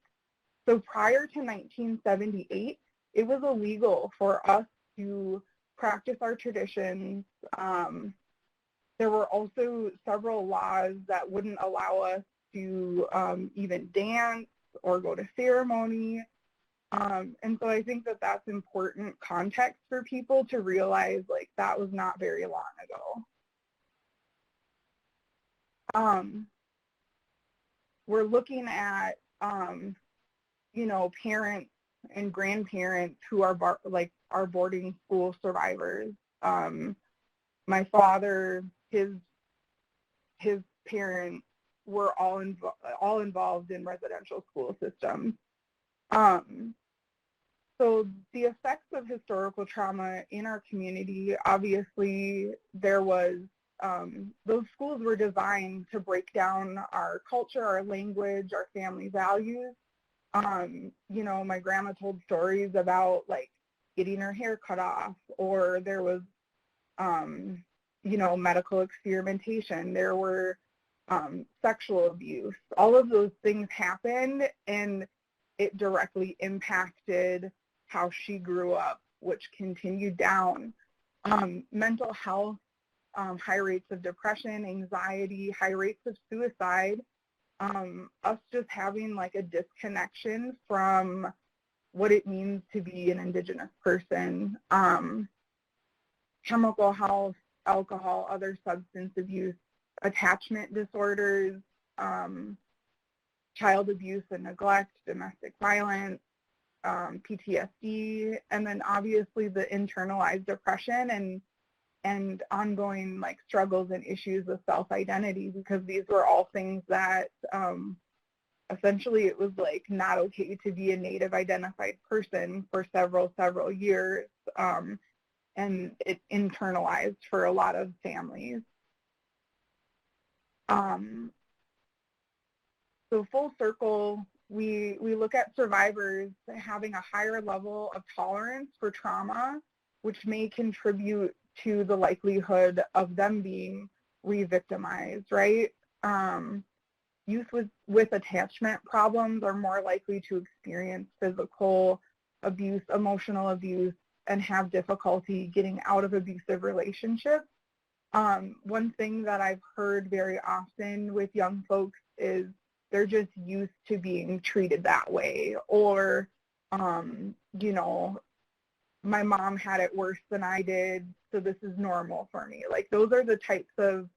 So prior to 1978, it was illegal for us to practice our traditions. There were also several laws that wouldn't allow us to even dance or go to ceremony. And so I think that that's important context for people to realize, like, that was not very long ago. We're looking at, you know, parents and grandparents who are our boarding school survivors. My father, his parents were all involved in residential school systems. So the effects of historical trauma in our community, obviously there was, those schools were designed to break down our culture, our language, our family values. You know, my grandma told stories about, like, getting her hair cut off, or there was, you know, medical experimentation. There were sexual abuse. All of those things happened, and it directly impacted how she grew up, which continued down. Mental health, high rates of depression, anxiety, high rates of suicide, us just having, like, a disconnection from what it means to be an Indigenous person, chemical health, alcohol, other substance abuse, attachment disorders, child abuse and neglect, domestic violence, PTSD, and then obviously the internalized depression and ongoing, like, struggles and issues with self-identity, because these were all things that essentially it was, like, not okay to be a Native identified person for several years, and it internalized for a lot of families. So full circle, we look at survivors having a higher level of tolerance for trauma, which may contribute to the likelihood of them being re-victimized, right? Youth with attachment problems are more likely to experience physical abuse, emotional abuse, and have difficulty getting out of abusive relationships. One thing that I've heard very often with young folks is they're just used to being treated that way, or, you know, my mom had it worse than I did, so this is normal for me. Like, those are the types of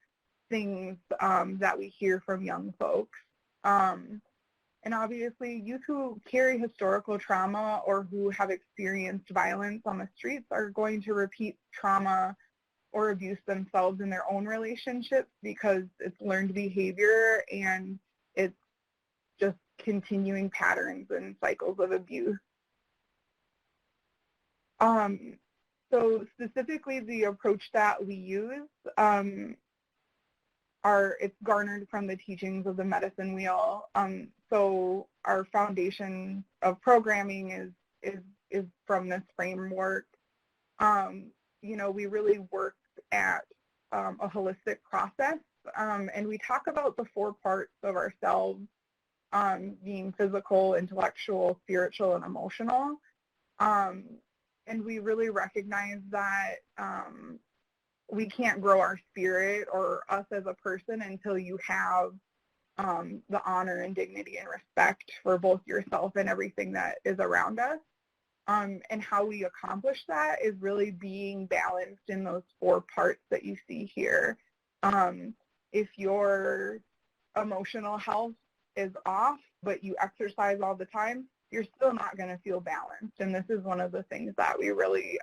things that we hear from young folks. And obviously, youth who carry historical trauma or who have experienced violence on the streets are going to repeat trauma or abuse themselves in their own relationships, because it's learned behavior and it's just continuing patterns and cycles of abuse. So specifically, the approach that we use, it's garnered from the teachings of the Medicine Wheel. So our foundation of programming is from this framework. You know, we really work at a holistic process, and we talk about the 4 parts of ourselves, being physical, intellectual, spiritual, and emotional. And we really recognize that we can't grow our spirit or us as a person until you have the honor and dignity and respect for both yourself and everything that is around us. And how we accomplish that is really being balanced in those 4 parts that you see here. If your emotional health is off, but you exercise all the time, you're still not going to feel balanced. And this is one of the things that we really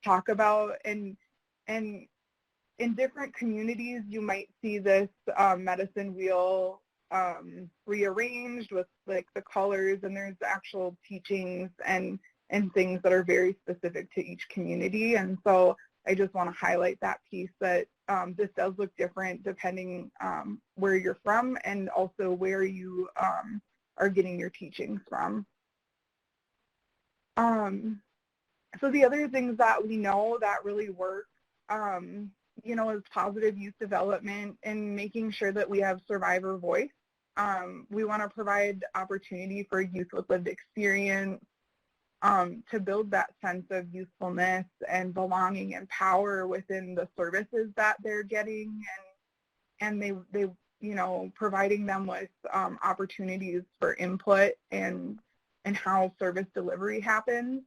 talk about. And And in different communities, you might see this medicine wheel rearranged with like the colors, and there's actual teachings and things that are very specific to each community. And so I just want to highlight that piece that this does look different depending where you're from and also where you are getting your teachings from. So the other things that we know that really work, you know, is positive youth development and making sure that we have survivor voice. We want to provide opportunity for youth with lived experience to build that sense of usefulness and belonging and power within the services that they're getting, and they you know, providing them with opportunities for input and how service delivery happens.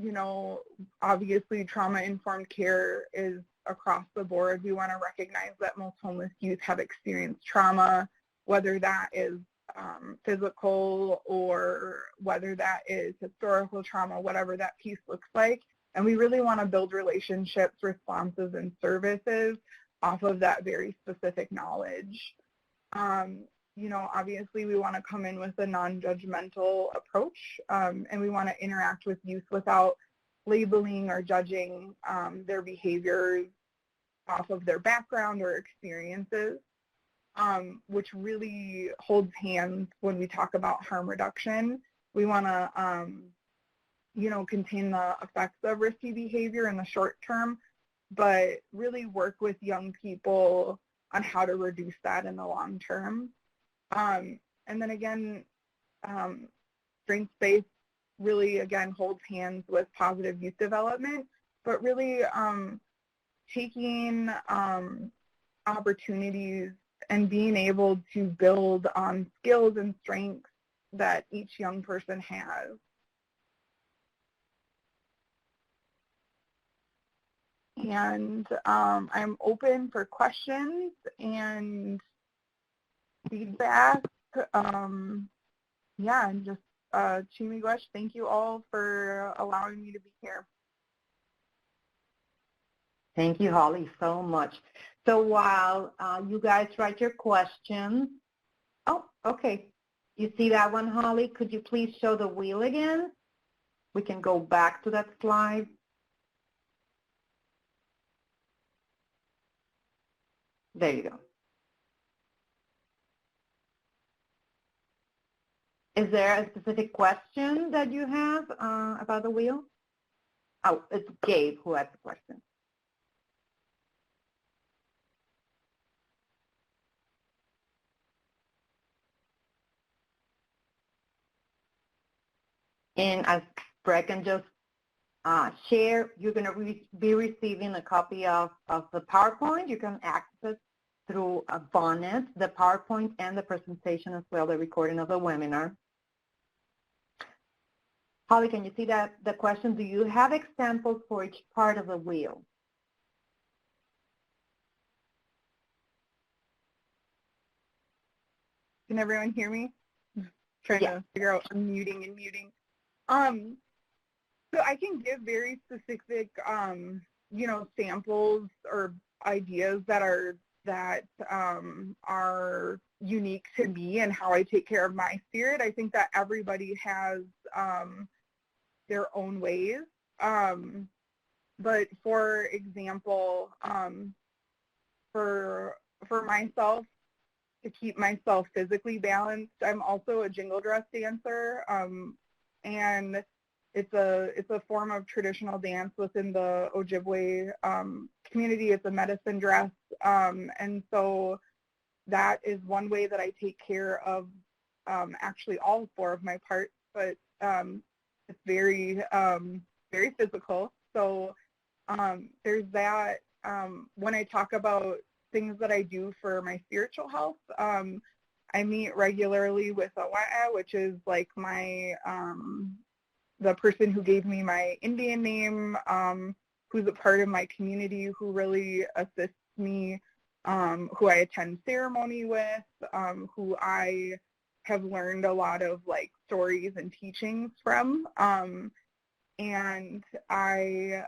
You know, obviously trauma-informed care is across the board. We want to recognize that most homeless youth have experienced trauma, whether that is physical or whether that is historical trauma, whatever that piece looks like. And we really want to build relationships, responses, and services off of that very specific knowledge. You know, obviously we want to come in with a non-judgmental approach, and we want to interact with youth without labeling or judging their behaviors off of their background or experiences, which really holds hands when we talk about harm reduction. We want to, you know, contain the effects of risky behavior in the short term, but really work with young people on how to reduce that in the long term. And then again, strengths-based really, again, holds hands with positive youth development, but really taking opportunities and being able to build on skills and strengths that each young person has. And I'm open for questions and feedback. Yeah, and just Chimigwesh, thank you all for allowing me to be here. Thank you, Holly, so much. So while you guys write your questions, oh, okay. You see that one, Holly? Could you please show the wheel again? We can go back to that slide. There you go. Is there a specific question that you have about the wheel? Oh, it's Gabe who asked the question. And as Brecken just shared, you're going to be receiving a copy of the PowerPoint. You can access through Bonnet, the PowerPoint and the presentation as well, the recording of the webinar. Holly, can you see that the question, do you have examples for each part of the wheel? Can everyone hear me? Trying to figure out unmuting and muting. So I can give very specific, you know, samples or ideas that are unique to me and how I take care of my spirit. I think that everybody has their own ways. But for example, for myself, to keep myself physically balanced, I'm also a jingle dress dancer, and it's a form of traditional dance within the Ojibwe community. It's a medicine dress, and so that is one way that I take care of actually all four of my parts, but it's very, very physical. So there's that. When I talk about things that I do for my spiritual health, I meet regularly with Awa'a, which is like my, the person who gave me my Indian name, who's a part of my community, who really assists me, who I attend ceremony with, who I have learned a lot of like stories and teachings from. and I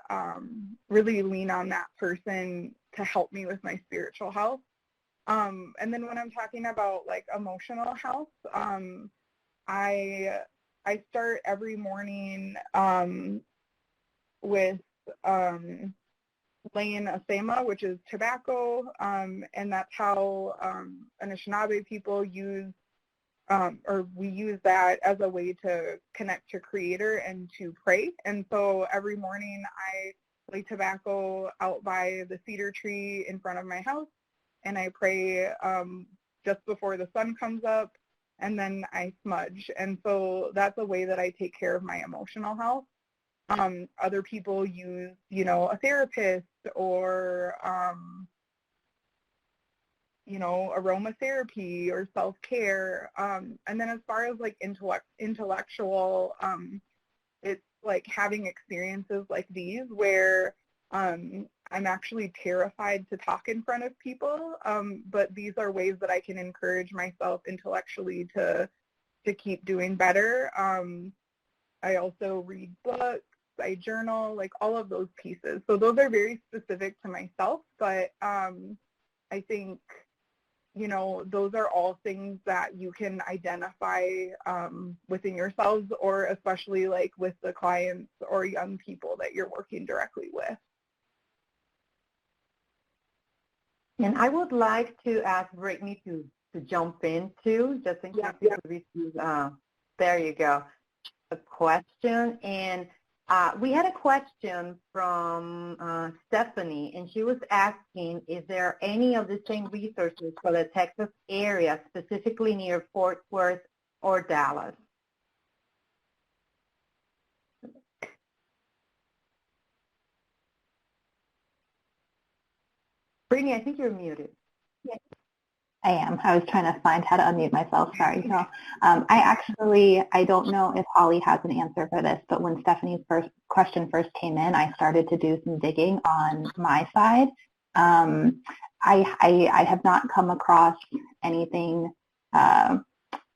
really lean on that person to help me with my spiritual health. And then when I'm talking about like emotional health, I start every morning with laying a sema, which is tobacco, and that's how Anishinaabe people use, or we use that as a way to connect to Creator and to pray. And so every morning I lay tobacco out by the cedar tree in front of my house, and I pray just before the sun comes up, and then I smudge. And so that's a way that I take care of my emotional health. Other people use, you know, a therapist or, you know, aromatherapy or self-care. And then as far as like intellectual, it's like having experiences like these where I'm actually terrified to talk in front of people, but these are ways that I can encourage myself intellectually to keep doing better. I also read books, I journal, like all of those pieces. So those are very specific to myself, but I think, you know, those are all things that you can identify within yourselves, or especially like with the clients or young people that you're working directly with. And I would like to ask Brittany to jump in too, just in case you receive, there you go, a question. And we had a question from Stephanie, and she was asking, is there any of the same resources for the Texas area, specifically near Fort Worth or Dallas? Brittany, I think you're muted. I am. I was trying to find how to unmute myself. Sorry. So I don't know if Holly has an answer for this, but when Stephanie's question first came in, I started to do some digging on my side. I have not come across anything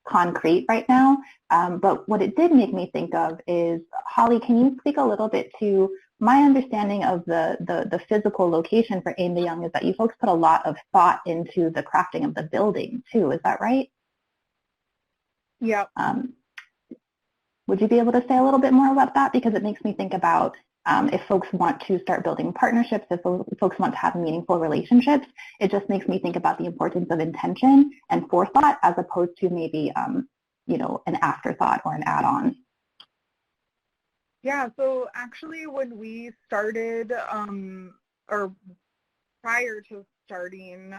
concrete right now, but what it did make me think of is, Holly, can you speak a little bit to my understanding of the physical location for Aim the Young is that you folks put a lot of thought into the crafting of the building too, is that right? Yeah. Would you be able to say a little bit more about that? Because it makes me think about if folks want to start building partnerships, if folks want to have meaningful relationships, it just makes me think about the importance of intention and forethought as opposed to maybe, you know, an afterthought or an add-on. Yeah, so actually when we started, or prior to starting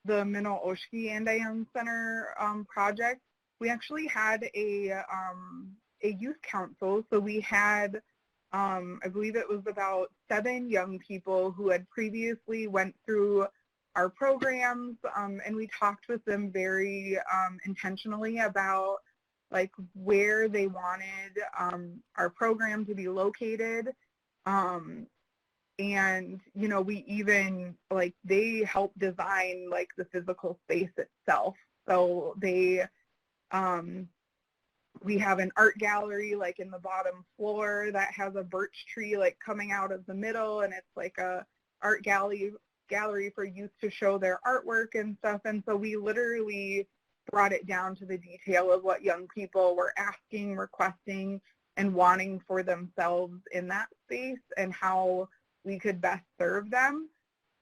the Minnow Oshki Andayang Center project, we actually had a youth council. So we had, I believe it was about 7 young people who had previously went through our programs, and we talked with them very intentionally about like where they wanted our program to be located. And, you know, we even, like, they helped design, like, the physical space itself. So they, we have an art gallery, like, in the bottom floor that has a birch tree, like, coming out of the middle, and it's like a art gallery for youth to show their artwork and stuff. And so we literally brought it down to the detail of what young people were asking, requesting, and wanting for themselves in that space and how we could best serve them.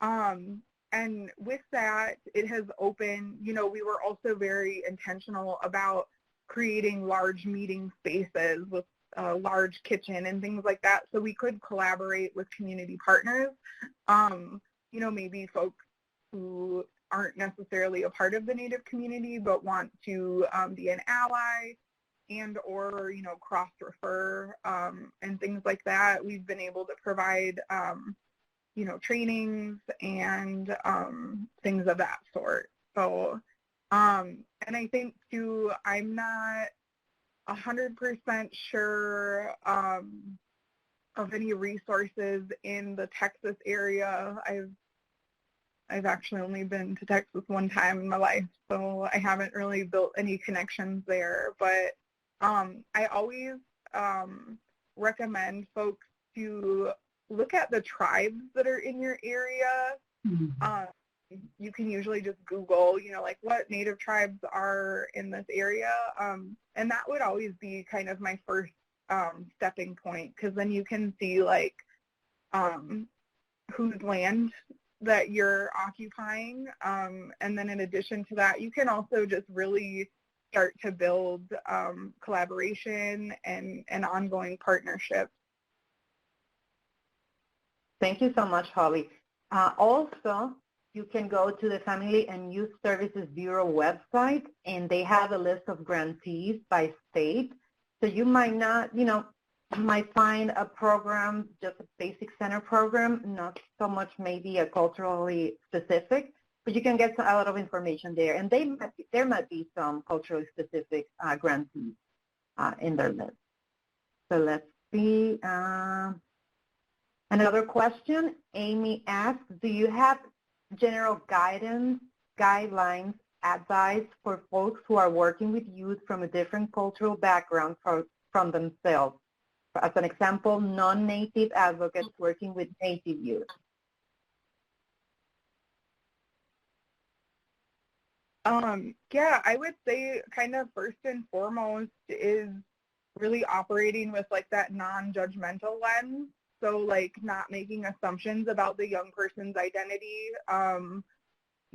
And with that, it has opened, you know, we were also very intentional about creating large meeting spaces with a large kitchen and things like that, so we could collaborate with community partners, you know, maybe folks who aren't necessarily a part of the Native community but want to be an ally and or, you know, cross-refer and things like that. We've been able to provide, you know, trainings and things of that sort. So, and I think too, I'm not 100% sure of any resources in the Texas area. I've actually only been to Texas one time in my life, so I haven't really built any connections there. But I always recommend folks to look at the tribes that are in your area. You can usually just Google, like what Native tribes are in this area. And that would always be kind of my first stepping point, because then you can see like whose land that you're occupying. And then in addition to that, you can also just really start to build collaboration and ongoing partnerships. Thank you so much, Holly. Also, you can go to the Family and Youth Services Bureau website, and they have a list of grantees by state. So you might not, you might find a program, just a basic center program, not so much maybe a culturally specific, but you can get a lot of information there. And there might be some culturally specific grantees in their list. So let's see. Another question, Amy asks, do you have general guidelines, advice for folks who are working with youth from a different cultural background from themselves? As an example, non-native advocates working with native youth. Yeah, I would say kind of first and foremost is really operating with like that non-judgmental lens. So like not making assumptions about the young person's identity,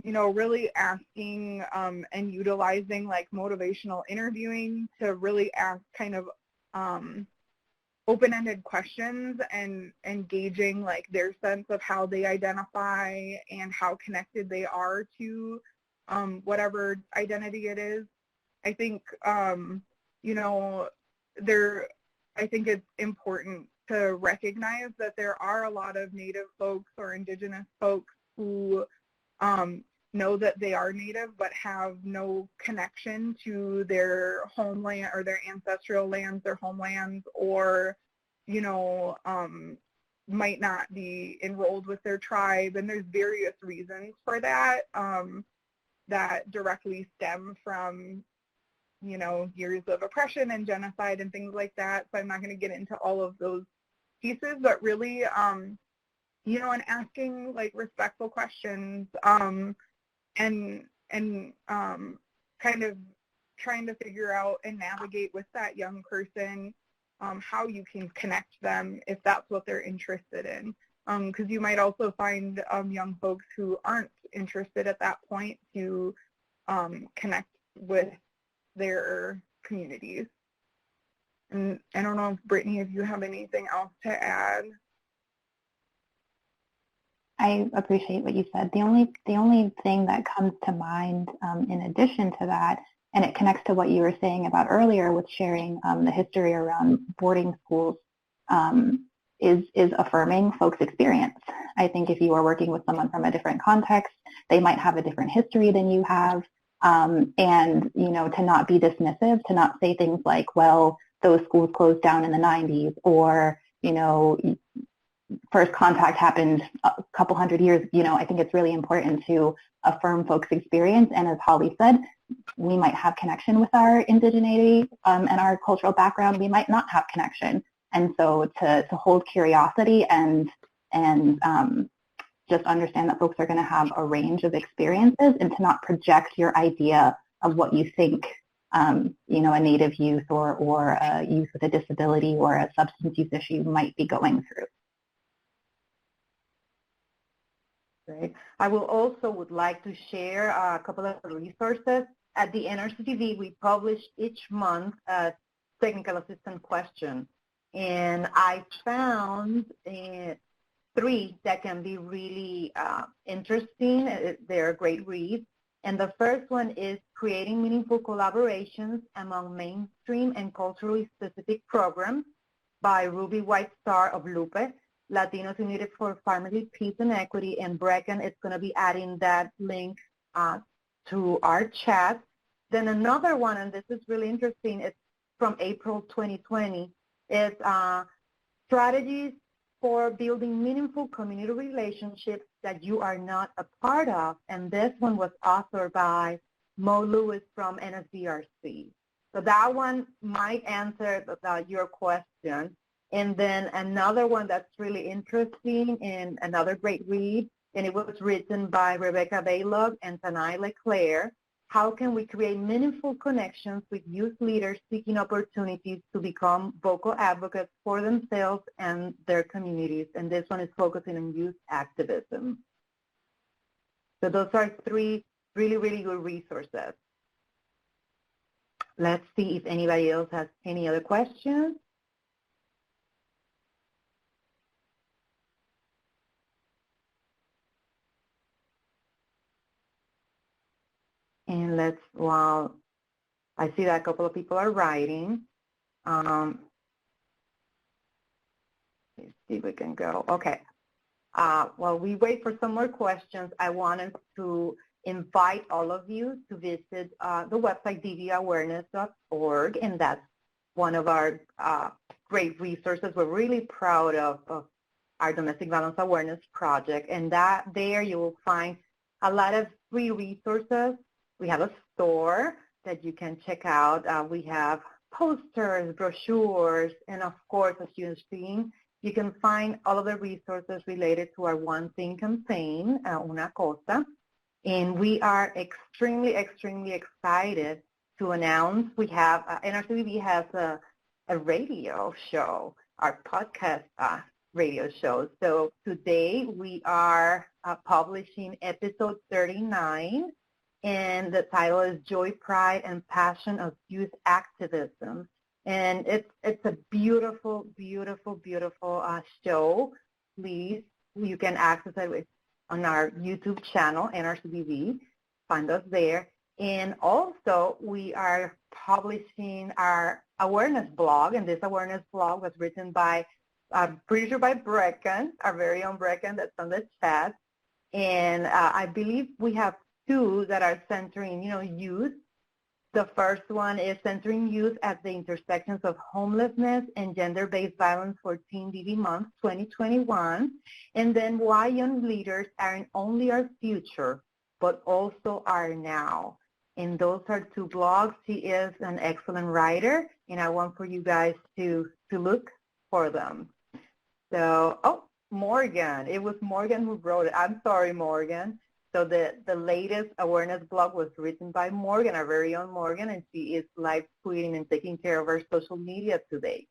really asking and utilizing like motivational interviewing to really ask kind of open-ended questions and engaging like their sense of how they identify and how connected they are to whatever identity it is. I think, I think it's important to recognize that there are a lot of Native folks or Indigenous folks who know that they are Native but have no connection to their homeland or their ancestral lands, their homelands, or, might not be enrolled with their tribe. And there's various reasons for that that directly stem from, years of oppression and genocide and things like that. So I'm not going to get into all of those pieces, but really, and asking like respectful questions and kind of trying to figure out and navigate with that young person how you can connect them if that's what they're interested in. Because you might also find young folks who aren't interested at that point to connect with their communities. And I don't know, if Brittany, if you have anything else to add. I appreciate what you said. The only thing that comes to mind in addition to that, and it connects to what you were saying about earlier with sharing the history around boarding schools, is affirming folks' experience. I think if you are working with someone from a different context, they might have a different history than you have, and to not be dismissive, to not say things like, well, those schools closed down in the 90s, or first contact happened a couple hundred years. I think it's really important to affirm folks' experience. And as Holly said, we might have connection with our indigeneity and our cultural background. We might not have connection. And so to hold curiosity and just understand that folks are going to have a range of experiences, and to not project your idea of what you think a Native youth or a youth with a disability or a substance use issue might be going through. Great. I would like to share a couple of resources. At the NRCTV, we publish each month a technical assistant question, and I found 3 that can be really interesting. They're great reads. And the first one is Creating Meaningful Collaborations Among Mainstream and Culturally Specific Programs by Ruby White-Star of Lupe, Latinos United for Family, Peace, and Equity. And Brecken is going to be adding that link to our chat. Then another one, and this is really interesting, it's from April 2020, is Strategies for Building Meaningful Community Relationships That You Are Not a Part of. And this one was authored by Mo Lewis from NSBRC. So that one might answer your question. And then another one that's really interesting and another great read, and it was written by Rebecca Baylog and Tanai Leclerc. How can we create meaningful connections with youth leaders seeking opportunities to become vocal advocates for themselves and their communities? And this one is focusing on youth activism. So those are three really, really good resources. Let's see if anybody else has any other questions. And while I see that a couple of people are writing, let's see if we can go. Okay. While we wait for some more questions, I wanted to invite all of you to visit the website dvawareness.org, and that's one of our great resources. We're really proud of our Domestic Violence Awareness Project, and there you will find a lot of free resources. We have a store that you can check out. We have posters, brochures, and of course, as you've seen, you can find all of the resources related to our One Thing campaign, Una Cosa. And we are extremely, extremely excited to announce we have, NRCDV has a radio show, our podcast radio show. So today we are publishing episode 39. And the title is Joy, Pride, and Passion of Youth Activism. And it's a beautiful, beautiful, beautiful show. Please, you can access it on our YouTube channel, NRCDV. Find us there. And also, we are publishing our awareness blog, and this awareness blog was written by, I'm pretty sure by Brecken, our very own Brecken that's on the chat. And I believe we have two that are centering, youth. The first one is centering youth at the intersections of homelessness and gender-based violence for Teen DV Month 2021. And then why young leaders aren't only our future, but also our now. And those are two blogs. She is an excellent writer, and I want for you guys to look for them. So, oh, Morgan. It was Morgan who wrote it. I'm sorry, Morgan. So the latest awareness blog was written by Morgan, our very own Morgan, and she is live tweeting and taking care of our social media today.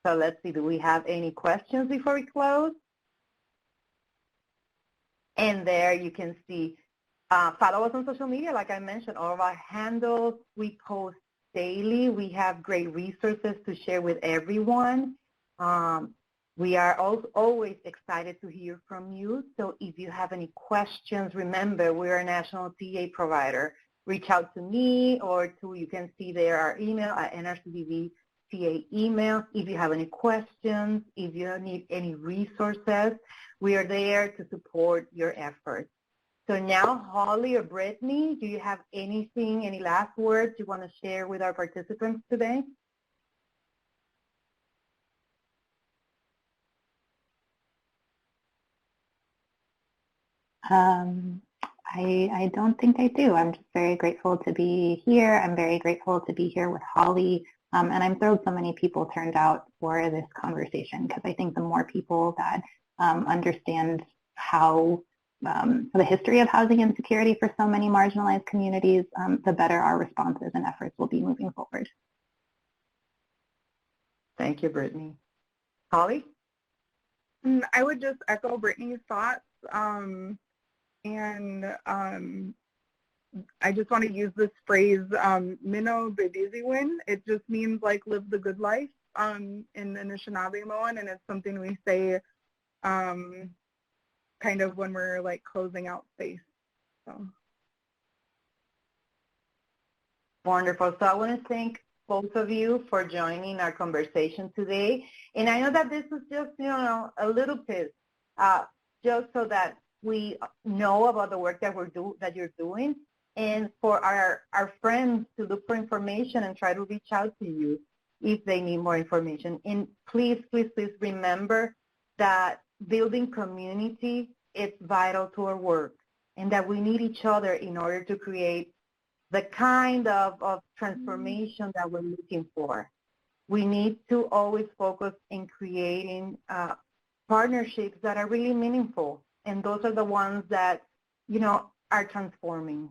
So let's see, do we have any questions before we close? And there you can see, follow us on social media. Like I mentioned, all of our handles, we post daily. We have great resources to share with everyone. We are always excited to hear from you. So if you have any questions, remember we're a national TA provider. Reach out to me or you can see there our email at NRCDV TA email. If you have any questions, if you need any resources, we are there to support your efforts. So now, Holly or Brittany, do you have anything, any last words you want to share with our participants today? I don't think I do. I'm just very grateful to be here. I'm very grateful to be here with Holly. And I'm thrilled so many people turned out for this conversation, because I think the more people that understand how the history of housing insecurity for so many marginalized communities, the better our responses and efforts will be moving forward. Thank you, Brittany. Holly? I would just echo Brittany's thoughts. I just want to use this phrase, Mino Bediziwin. It just means like live the good life in Anishinaabemowin, and it's something we say kind of when we're like closing out space. So. Wonderful. So I want to thank both of you for joining our conversation today. And I know that this is just, a little bit, just so that we know about the work that you're doing, and for our friends to look for information and try to reach out to you if they need more information. And please, please, please remember that building community is vital to our work, and that we need each other in order to create the kind of transformation that we're looking for. We need to always focus in creating partnerships that are really meaningful, and those are the ones that, are transforming.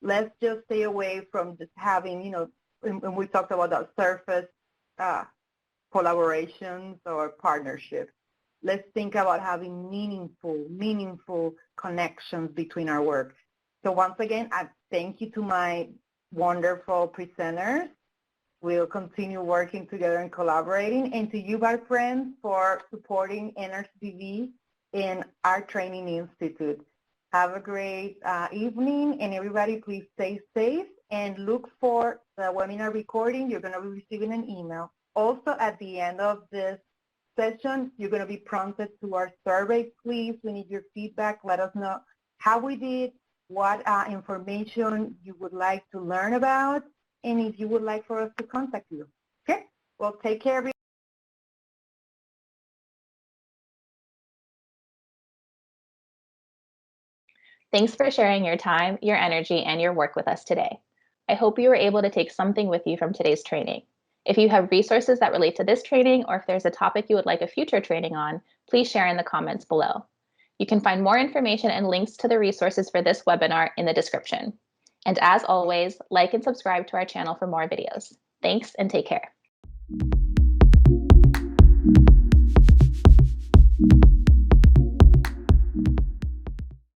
Let's just stay away from just having, when we talked about that surface collaborations or partnerships. Let's think about having meaningful connections between our work. So once again, I thank you to my wonderful presenters. We'll continue working together and collaborating, and to you, my friends, for supporting NRCTV in our training institute. Have a great evening, and everybody please stay safe and look for the webinar recording. You're going to be receiving an email. Also, at the end of this session, you're going to be prompted to our survey. Please, we need your feedback. Let us know how we did, what information you would like to learn about, and if you would like for us to contact you. Okay? Well, take care, everybody. Thanks for sharing your time, your energy, and your work with us today. I hope you were able to take something with you from today's training. If you have resources that relate to this training, or if there's a topic you would like a future training on, please share in the comments below. You can find more information and links to the resources for this webinar in the description. And as always, like and subscribe to our channel for more videos. Thanks and take care.